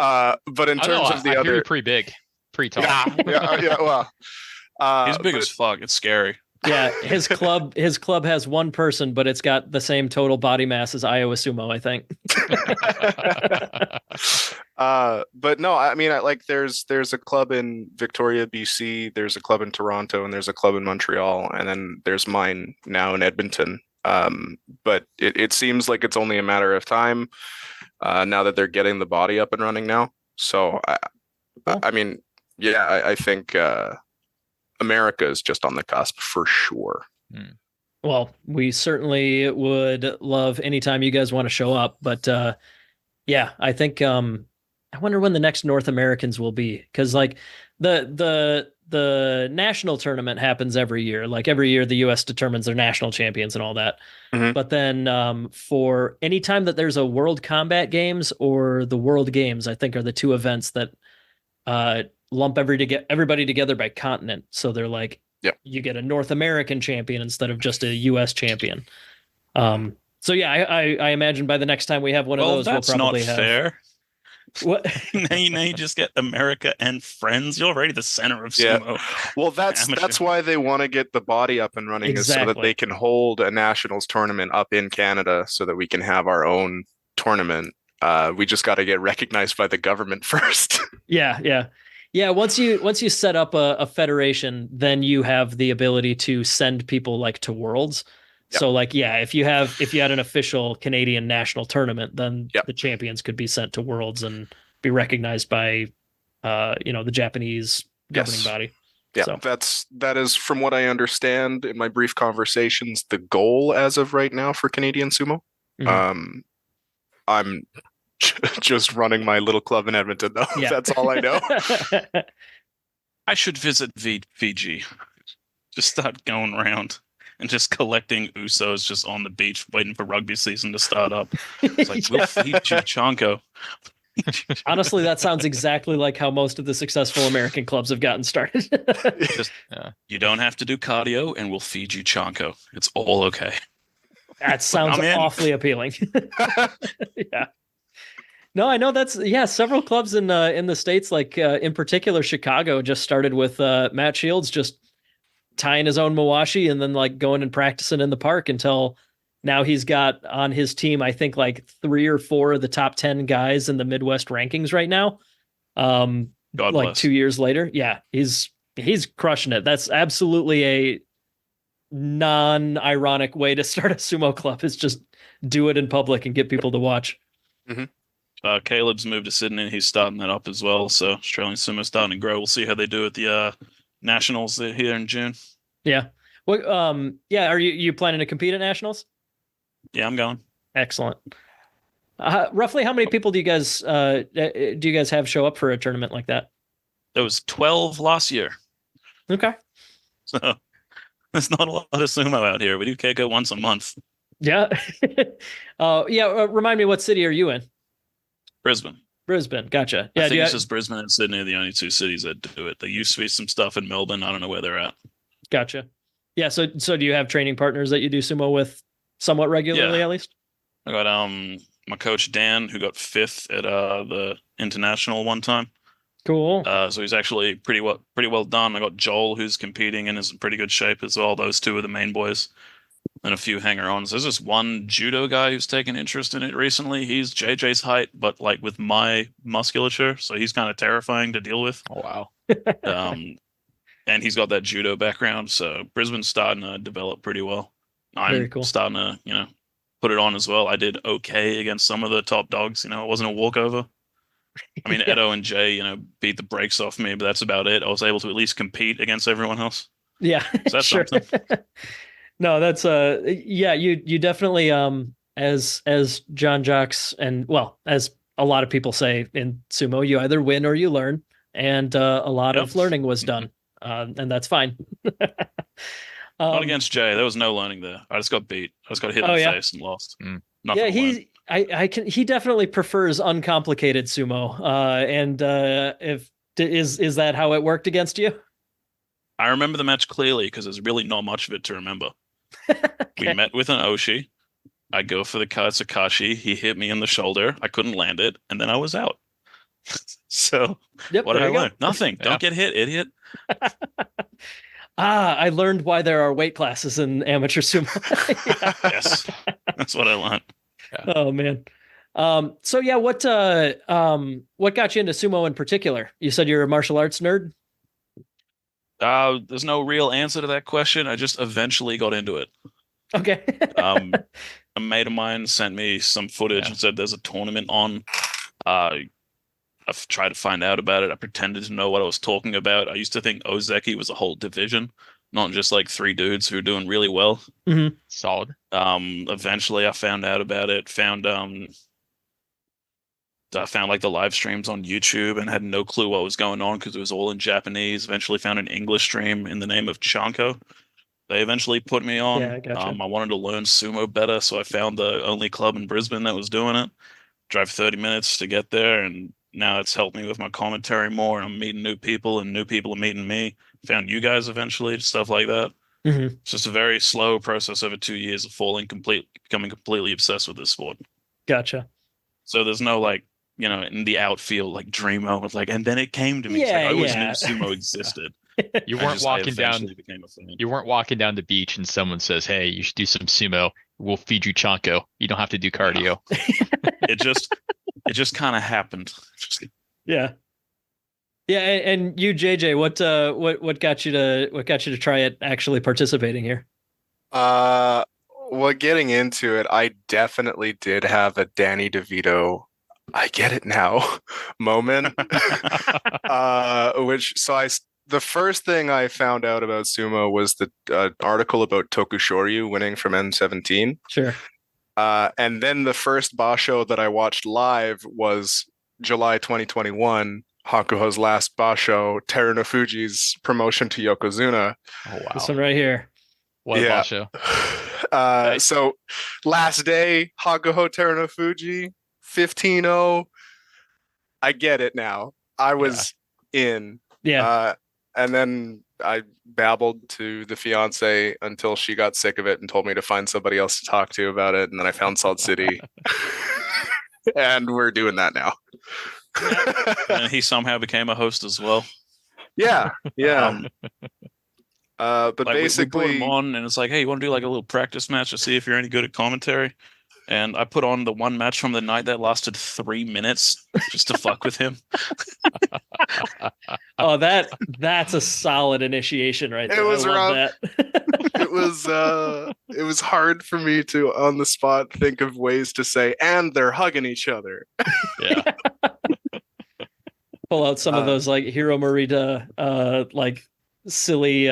I don't know, terms of the I hear other, you're pretty big, pretty tall. yeah, well, He's big but- as fuck. It's scary. Yeah, his club has one person, but it's got the same total body mass as Iowa Sumo, I think. but no, I mean, like there's a club in Victoria, BC, there's a club in Toronto, and there's a club in Montreal, and then there's mine now in Edmonton. But it seems like it's only a matter of time now that they're getting the body up and running now. So I mean, yeah, I think America is just on the cusp for sure. Well, we certainly would love anytime you guys want to show up, but yeah, I think I wonder when the next North Americans will be, because like the national tournament happens every year. Like every year, the U.S. determines their national champions and all that. Mhm. But then for any time that there's a World Combat Games or the World Games, I think are the two events that lump everybody together by continent. So they're like, Yep. you get a North American champion instead of just a U.S. champion. So yeah, I imagine by the next time we have one of those, that's we'll probably not have. fair. What? now you just get America and friends. You're already the center of Yeah. sumo. Well, that's Amateur. why they want to get the body up and running, is so that Exactly. they can hold a nationals tournament up in Canada, so that we can have our own tournament. We just got to get recognized by the government first. Yeah. Once you set up a federation, then you have the ability to send people like to Worlds. Yep. So like, yeah, if you had an official Canadian national tournament, then Yep. the champions could be sent to Worlds and be recognized by the Japanese governing Yes. body. Yeah, So. that is from what I understand in my brief conversations, the goal as of right now for Canadian sumo. Mhm. I'm just running my little club in Edmonton, though. Yeah. That's all I know. I should visit Fiji. Just start going around and just collecting Usos just on the beach, waiting for rugby season to start up. It's like, we'll feed you, Chonko. Honestly, that sounds exactly like how most of the successful American clubs have gotten started. Just, you don't have to do cardio, and we'll feed you Chonko. It's all okay. That sounds I'm in. awfully appealing. Yeah. No, I know several clubs in the States, like in particular Chicago, just started with Matt Shields just tying his own mawashi and then like going and practicing in the park until now he's got on his team, I think like 3 or 4 of the top 10 guys in the Midwest rankings right now. God like bless. 2 years later. Yeah, he's crushing it. That's absolutely a non-ironic way to start a sumo club, is just do it in public and get people to watch. Caleb's moved to Sydney. He's starting that up as well. So Australian sumo starting to grow. We'll see how they do at the nationals here in June. Yeah. What? Yeah. Are you planning to compete at nationals? Yeah, I'm going. Excellent. Roughly, how many people do you guys have show up for a tournament like that? There was 12 last year. Okay. So there's not a lot of sumo out here. We do Keiko once a month. Yeah. Remind me, what city are you in? Brisbane. Brisbane. Gotcha. Yeah. I think it's just Brisbane and Sydney are the only 2 cities that do it. There used to be some stuff in Melbourne. I don't know where they're at. Gotcha. Yeah. So do you have training partners that you do sumo with somewhat regularly, Yeah. at least? I got my coach Dan, who got 5th at the international one time. Cool. So he's actually pretty well done. I got Joel, who's competing and is in pretty good shape as well. Those 2 are the main boys, and a few hanger-ons. There's this one judo guy who's taken interest in it recently. He's JJ's height, but like with my musculature, so he's kind of terrifying to deal with. Oh wow. And he's got that judo background, so Brisbane's starting to develop pretty well. Very I'm cool. starting to, put it on as well. I did okay against some of the top dogs. It wasn't a walkover. I mean, Yeah. Edo and Jay, beat the brakes off me, but that's about it. I was able to at least compete against everyone else. Yeah. So that's Sure. something. No, that's yeah, you definitely as John Jocks and well, as a lot of people say in sumo, you either win or you learn, and a lot Yep. of learning was done, and that's fine. Not against Jay. There was no learning there. I just got beat. I just got hit in the yeah. face and lost. Mm. Nothing Yeah, to learn. he definitely prefers uncomplicated sumo. And if is that how it worked against you? I remember the match clearly because there's really not much of it to remember. We Okay. met with an Oshi. I go for the Katsakashi. He hit me in the shoulder. I couldn't land it, and then I was out. So Yep, what did there I you go. learn? Nothing. Yeah. Don't get hit, idiot. I learned why there are weight classes in amateur sumo. Yeah. Yes, that's what I learned. Oh man. So yeah, what got you into sumo in particular? You said you're a martial arts nerd? There's no real answer to that question. I just eventually got into it. Okay. A mate of mine sent me some footage and said there's a tournament on. I've tried to find out about it. I pretended to know what I was talking about. I used to think Ozeki was a whole division, not just like 3 dudes who are doing really well. Mhm. Solid. Eventually I found out about it. I found like the live streams on YouTube and had no clue what was going on because it was all in Japanese. Eventually found an English stream in the name of Chanko. They eventually put me on. Yeah, gotcha. I wanted to learn sumo better, so I found the only club in Brisbane that was doing it. Drive 30 minutes to get there, and now it's helped me with my commentary more. And I'm meeting new people, and new people are meeting me. Found you guys eventually, stuff like that. Mhm. It's just a very slow process over 2 years of becoming completely obsessed with this sport. Gotcha. So there's no like, in the outfield like dream moment, like, and then it came to me. It's like, I always knew sumo existed. You I weren't just- walking I down. eventually became a fan. You weren't walking down the beach and someone says, "Hey, you should do some sumo. We'll feed you chanko. You don't have to do cardio." It just kind of happened. Yeah. Yeah, and you, JJ, what got you to try it actually participating here? Well, getting into it, I definitely did have a Danny DeVito, I get it now moment. The first thing I found out about sumo was the article about Tokushoryu winning from N17. Sure. And then the first basho that I watched live was July 2021, Hakuho's last basho, Terunofuji's promotion to Yokozuna. Oh wow! This one right here. What a Yeah. basho. So last day, Hakuho Terunofuji, 15-0. I get it now. I was in. Yeah. And then I babbled to the fiance until she got sick of it and told me to find somebody else to talk to about it. And then I found Salt City. And we're doing that now. And he somehow became a host as well. Yeah. But Like, basically, we put him on, and it's like, hey, you want to do like a little practice match to see if you're any good at commentary? And I put on the one match from the night that lasted 3 minutes just to fuck with him. Oh, that's a solid initiation right there. It was I love rough. that. it was hard for me to on the spot think of ways to say, and they're hugging each other. Yeah. Pull out some of those like Hiro Morita like silly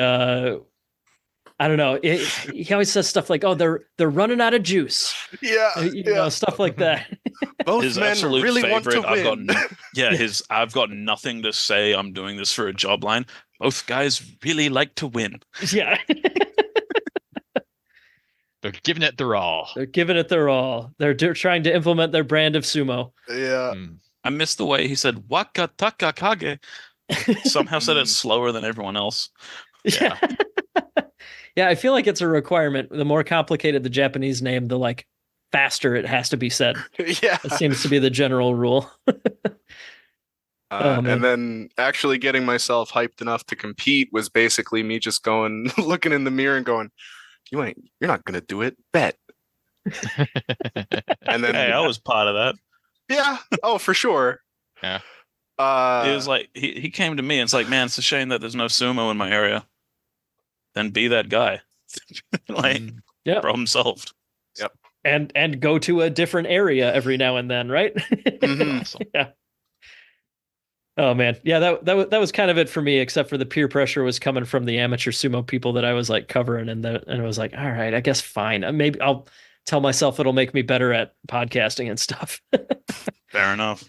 I don't know. He always says stuff like, "Oh, they're running out of juice." Yeah, You know, stuff like that. Both His men absolute really want to favorite, win. I've got nothing to say. I'm doing this for a job line. Both guys really like to win. Yeah. They're giving it their all. They're giving it their all. They're trying to implement their brand of sumo. Yeah. I missed the way he said "waka taka kage." Somehow said it slower than everyone else. Yeah. Yeah, I feel like it's a requirement. The more complicated the Japanese name, the like faster it has to be said. Yeah. That seems to be the general rule. Oh, man. And then actually getting myself hyped enough to compete was basically me just going, looking in the mirror and going, you're not gonna do it. Bet. And then Hey, I was part of that. yeah, oh for sure. Yeah. It was like he came to me and it's like, man, it's a shame that there's no sumo in my area. Then be that guy. Like, yeah, problem solved. Yep. And go to a different area every now and then, right? Mhm. Awesome. Yeah. Oh man, yeah, that was kind of it for me. Except for the peer pressure was coming from the amateur sumo people that I was like covering, and it was like, all right, I guess fine. Maybe I'll tell myself it'll make me better at podcasting and stuff. Fair enough.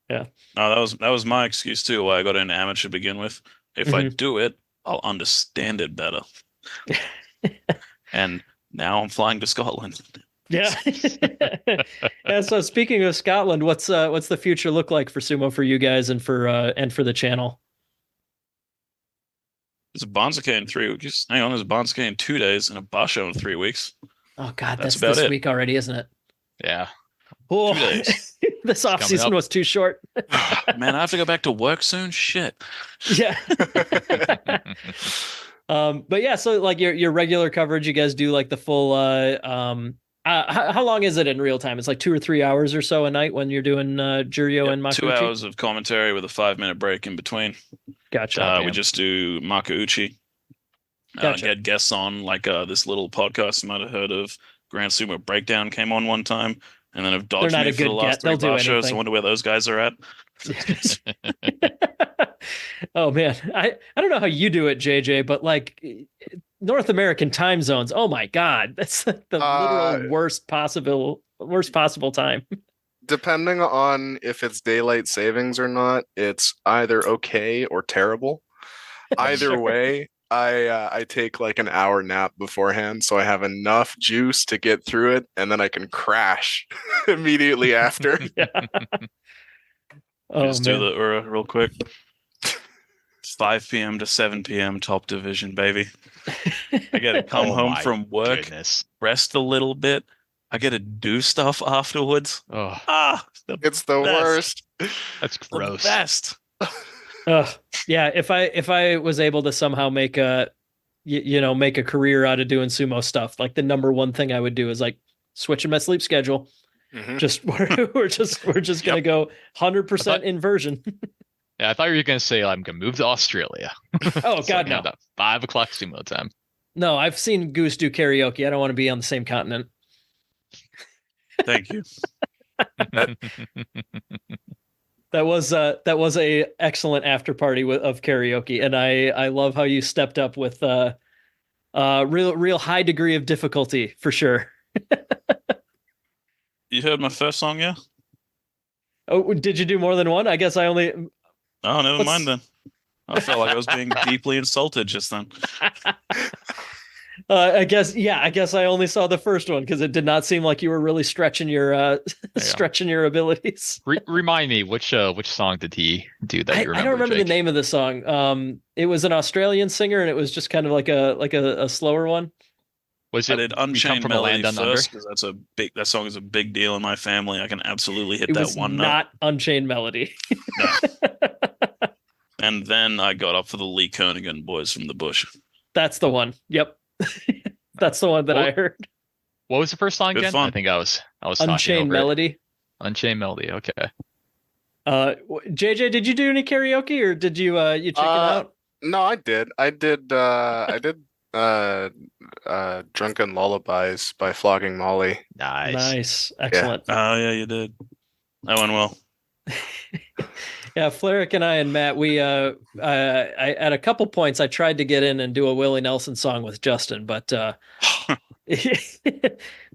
Yeah. No, that was my excuse too. Why I got into amateur to begin with. If I do it, I'll understand it better. And now I'm flying to Scotland. Yeah. And so speaking of Scotland, what's the future look like for sumo for you guys and for the channel? There's a Bonsuke in 3 weeks. Hang on, there's a Bonsuke in 2 days and a Basho in 3 weeks. Oh God, That's that's about this it. week already, isn't it? Yeah. Oh, 2 days. this off season up. was too short. Man, I have to go back to work soon. Shit. Yeah. But yeah, so like your regular coverage, you guys do like the full how long is it in real time? It's like 2 or 3 hours or so a night when you're doing Juryo Yep, and Makuuchi? 2 hours of commentary with a 5-minute break in between. Gotcha. We just do Makuuchi. Gotcha. Get guests on, like this little podcast you might have heard of. Grand Sumo Breakdown came on one time, and then have dodged not me a for the good last get. They'll 3 do bar shows. I anything. wonder where those guys are at. Oh man, I don't know how you do it, JJ, but like North American time zones. Oh my God, that's like the literal worst possible time. Depending on if it's daylight savings or not, it's either okay or terrible. Either Sure. way, I take like an hour nap beforehand, so I have enough juice to get through it, and then I can crash immediately after. Yeah. Oh Just do man. the Ura real quick. 5 p.m. to 7 p.m. top division, baby. I get to come Oh home my from work, Goodness. rest a little bit. I get to do stuff afterwards. Oh, It's the best. worst. that's The gross. best. Yeah, if I was able to somehow make a make a career out of doing sumo stuff, like the number one thing I would do is like switching my sleep schedule. Mhm. Just we're just gonna go 100% inversion. Yeah, I thought you were gonna say I'm gonna move to Australia. Oh So God, we have no. that 5 o'clock sumo time. No, I've seen Goose do karaoke. I don't want to be on the same continent. Thank you. That was a excellent after party of karaoke, and I love how you stepped up with real high degree of difficulty for sure. You heard my first song, yeah? Oh, did you do more than one? I guess I only. Oh, never What's- mind then. I felt like I was being deeply insulted just then. I guess I only saw the first one because it did not seem like you were really stretching your stretching your abilities. Remind me, which song did he do that I you remember? don't remember Jake? the name of the song. It was an Australian singer, and it was just kind of like a slower one. Was I it did We Come Unchained from a Melody Land Down Under? first because that song is a big deal in my family. I can absolutely hit It that was one note. not Unchained Melody. And then I got up for the Lee Kernaghan Boys from the Bush. That's the one. Yep. That's the one that I What- heard. What was the first song Good again? fun. I think I was talking Unchained over it. Melody. Unchained Melody. Okay. JJ, did you do any karaoke or did you check it out? No, I did. I did Drunken Lullabies by Flogging Molly. Nice. Nice. Excellent. Oh, yeah, you did. That went well. Yeah, Flyric and I and Matt, we I at a couple points I tried to get in and do a Willie Nelson song with Justin, but the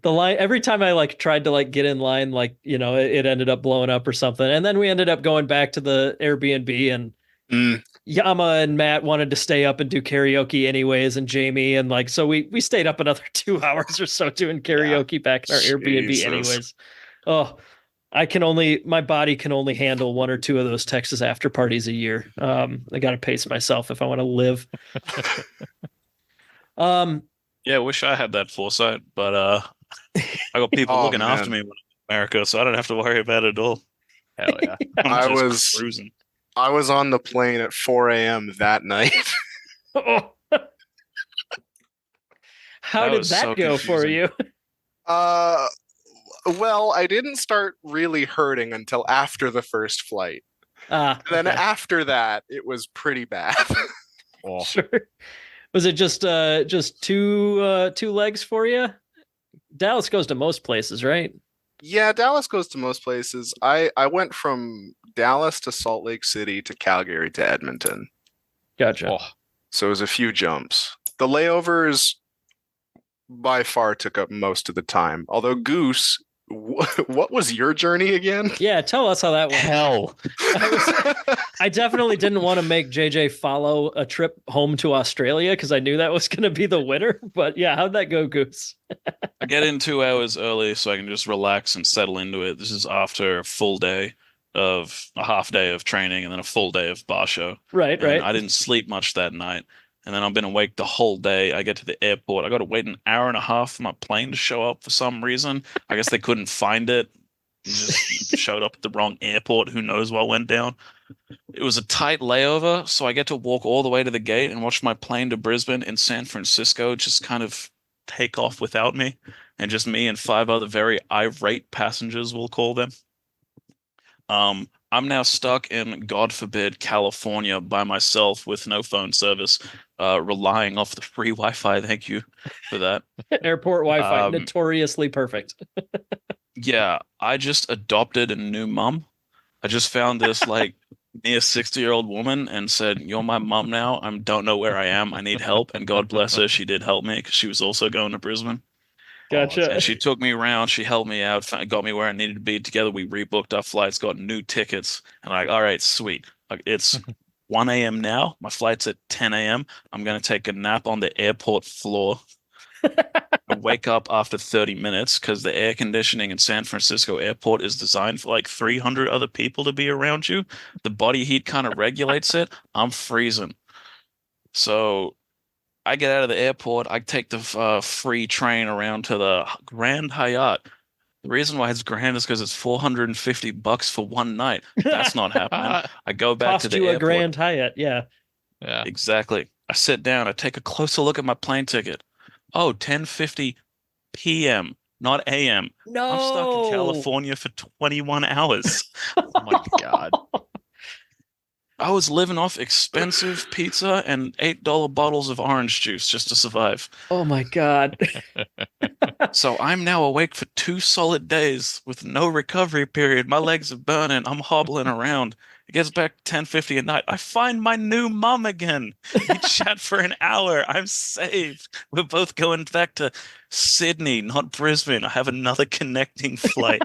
line every time I like tried to like get in line, like it ended up blowing up or something. And then we ended up going back to the Airbnb, and Yama and Matt wanted to stay up and do karaoke anyways, and Jamie, and like so we stayed up another 2 hours or so doing karaoke back in our Airbnb Jesus. anyways. Oh, my body can only handle 1 or 2 of those Texas after parties a year. I got to pace myself if I want to live. Yeah, I wish I had that foresight, but I got people Oh, looking after man. me when I'm in America, so I don't have to worry about it at all. Hell yeah. I'm I just was- cruising. I was on the plane at 4 a.m. that night. Oh. How That did was that so go for confusing. you? Well, I didn't start really hurting until after the first flight. And then Okay. after that, it was pretty bad. Sure. Was it just two legs for you? Dallas goes to most places, right? Yeah, Dallas goes to most places. I went from Dallas to Salt Lake City to Calgary to Edmonton. Gotcha. Oh, So it was a few jumps. The layovers by far took up most of the time. Although Goose, what was your journey again? Yeah, tell us how that went. hell. I definitely didn't want to make JJ follow a trip home to Australia because I knew that was going to be the winner. But yeah, how'd that go, Goose? I get in 2 hours early so I can just relax and settle into it. This is after a half day of training and then a full day of bar show. Right, And right. I didn't sleep much that night. And then I've been awake the whole day. I get to the airport. I got to wait an hour and a half for my plane to show up for some reason. I guess they couldn't find it. It just showed up at the wrong airport. Who knows what went down? It was a tight layover, so I get to walk all the way to the gate and watch my plane to Brisbane and San Francisco just kind of take off without me, and just me and 5 other very irate passengers, we'll call them. I'm now stuck in, God forbid, California by myself with no phone service, relying off the free Wi-Fi. Thank you for that. Airport Wi-Fi, Um, notoriously perfect. Yeah, I just adopted a new mum. I just found this like near 60-year-old woman and said, "You're my mum now. I don't know where I am. I need help." And God bless her, she did help me because she was also going to Brisbane. Gotcha. And she took me around. She helped me out, got me where I needed to be. Together, we rebooked our flights, got new tickets, and like, all right, sweet. Like, it's 1 a.m. now. My flight's at 10 a.m. I'm gonna take a nap on the airport floor. I wake up after 30 minutes because the air conditioning in San Francisco airport is designed for like 300 other people to be around you. The body heat kind of regulates it. I'm freezing. So I get out of the airport. I take the free train around to the Grand Hyatt. The reason why it's grand is because it's $450 for one night. That's not happening. I go back to Cost the you a airport. Grand Hyatt, yeah. Yeah. Exactly. I sit down. I take a closer look at my plane ticket. Oh, 10:50 p.m., not a.m. No. I'm stuck in California for 21 hours. Oh my God. I was living off expensive pizza and $8 bottles of orange juice just to survive. Oh my God. So I'm now awake for 2 solid days with no recovery period. My legs are burning. I'm hobbling around. It gets back 10:50 at night. I find my new mum again. We chat for an hour. I'm saved. We're both going back to Sydney, not Brisbane. I have another connecting flight.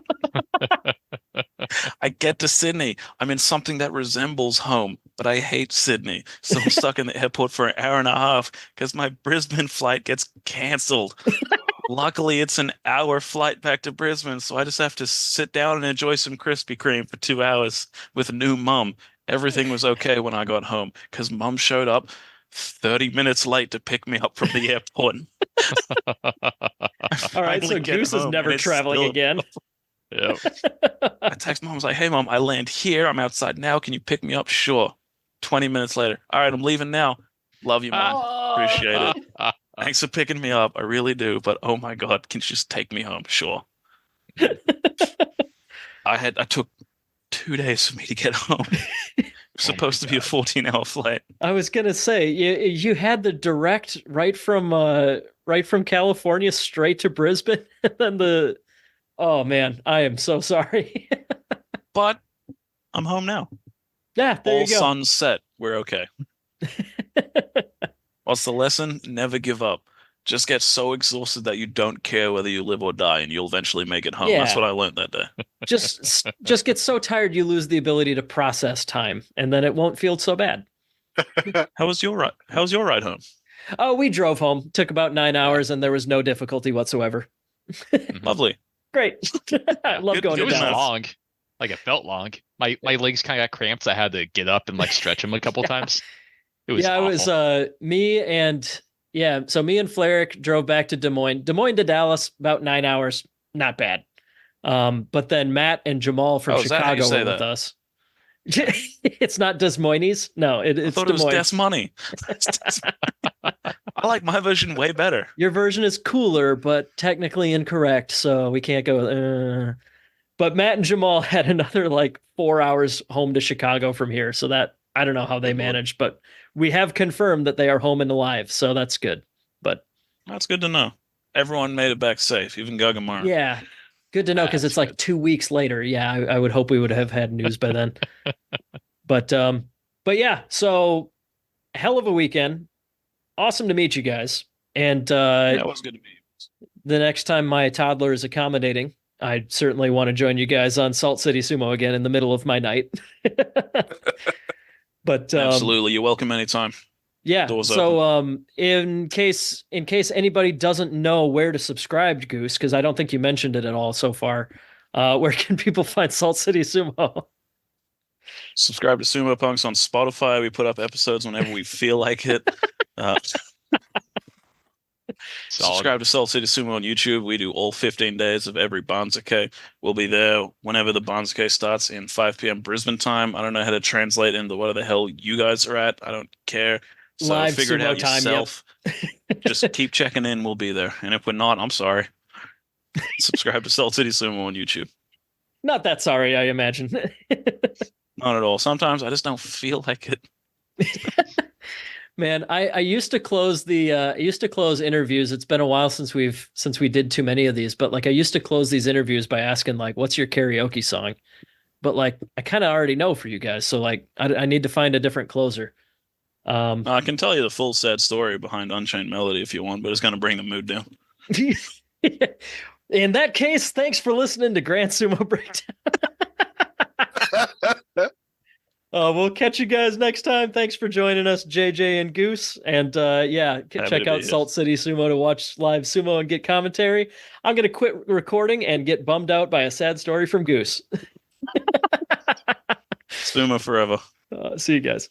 I get to Sydney. I'm in something that resembles home, but I hate Sydney. So I'm stuck in the airport for an hour and a half because my Brisbane flight gets canceled. Luckily, it's an hour flight back to Brisbane, so I just have to sit down and enjoy some Krispy Kreme for 2 hours with a new mum. Everything was okay when I got home because mum showed up 30 minutes late to pick me up from the airport. All right, so Goose is never traveling again. Yeah. I text mom. I was like, "Hey, mom, I land here. I'm outside now. Can you pick me up?" Sure. 20 minutes later. All right, I'm leaving now. Love you, mom. Appreciate it. Thanks for picking me up. I really do. But oh my God, can you just take me home? Sure. I took 2 days for me to get home. It was supposed to be a 14-hour flight. I was gonna say you had the direct right from California straight to Brisbane, and then oh man, I am so sorry. But I'm home now. Yeah, there All you go. sun set. We're okay. What's the lesson? Never give up. Just get so exhausted that you don't care whether you live or die, and you'll eventually make it home. Yeah. That's what I learned that day. Just get so tired you lose the ability to process time, and then it won't feel so bad. How was your ride home? Oh, we drove home. Took about 9 hours, and there was no difficulty whatsoever. Lovely. Great. I love Good- going It to was Dallas. long. Like it felt long. My legs kind of got cramps. I had to get up and like stretch them a couple times. It was Yeah, awful. it was me and Flyric drove back to Des Moines. Des Moines to Dallas, about 9 hours. Not bad. But then Matt and Jamal from Oh, is that how you Chicago say were with that? us. It's not Des Moines. No, it's I thought Des it was Moines. Des Money. I like my version way better. Your version is cooler, but technically incorrect, so we can't go. But Matt and Jamal had another like 4 hours home to Chicago from here, so that I don't know how they Good Lord. managed, but we have confirmed that they are home and alive, so that's good. But That's good to know. Everyone made it back safe, even Gagamara. yeah, Good to know because That's it's like good. 2 weeks later. Yeah, I would hope we would have had news by then. But yeah, so hell of a weekend. Awesome to meet you guys. And Yeah, it was good to meet you. the next time my toddler is accommodating, I certainly want to join you guys on Salt City Sumo again in the middle of my night. But Absolutely, you're welcome anytime. yeah. Doors So in case anybody doesn't know where to subscribe, Goose, because I don't think you mentioned it at all so far, where can people find Salt City Sumo? Subscribe to Sumo Punks on Spotify. We put up episodes whenever we feel like it. Subscribe to Salt City Sumo on YouTube. We do all 15 days of every Banzuke. We'll be there whenever the Banzuke starts in 5 p.m. Brisbane time. I don't know how to translate into what the hell you guys are at. I don't care. So Live figure it sumo out time, yourself. Just keep checking in. We'll be there. And if we're not, I'm sorry. Subscribe to Salt City Sumo on YouTube. Not that sorry, I imagine. Not at all. Sometimes I just don't feel like it. Man, I used to close interviews. It's been a while since we did too many of these, but like I used to close these interviews by asking like, what's your karaoke song? But like I kind of already know for you guys, so like I need to find a different closer. I can tell you the full sad story behind Unchained Melody if you want, but it's going to bring the mood down. In that case, thanks for listening to Grand Sumo Breakdown. We'll catch you guys next time. Thanks for joining us, JJ and Goose. And yeah, check out Salt City Sumo to watch live sumo and get commentary. I'm going to quit recording and get bummed out by a sad story from Goose. Sumo forever. See you guys.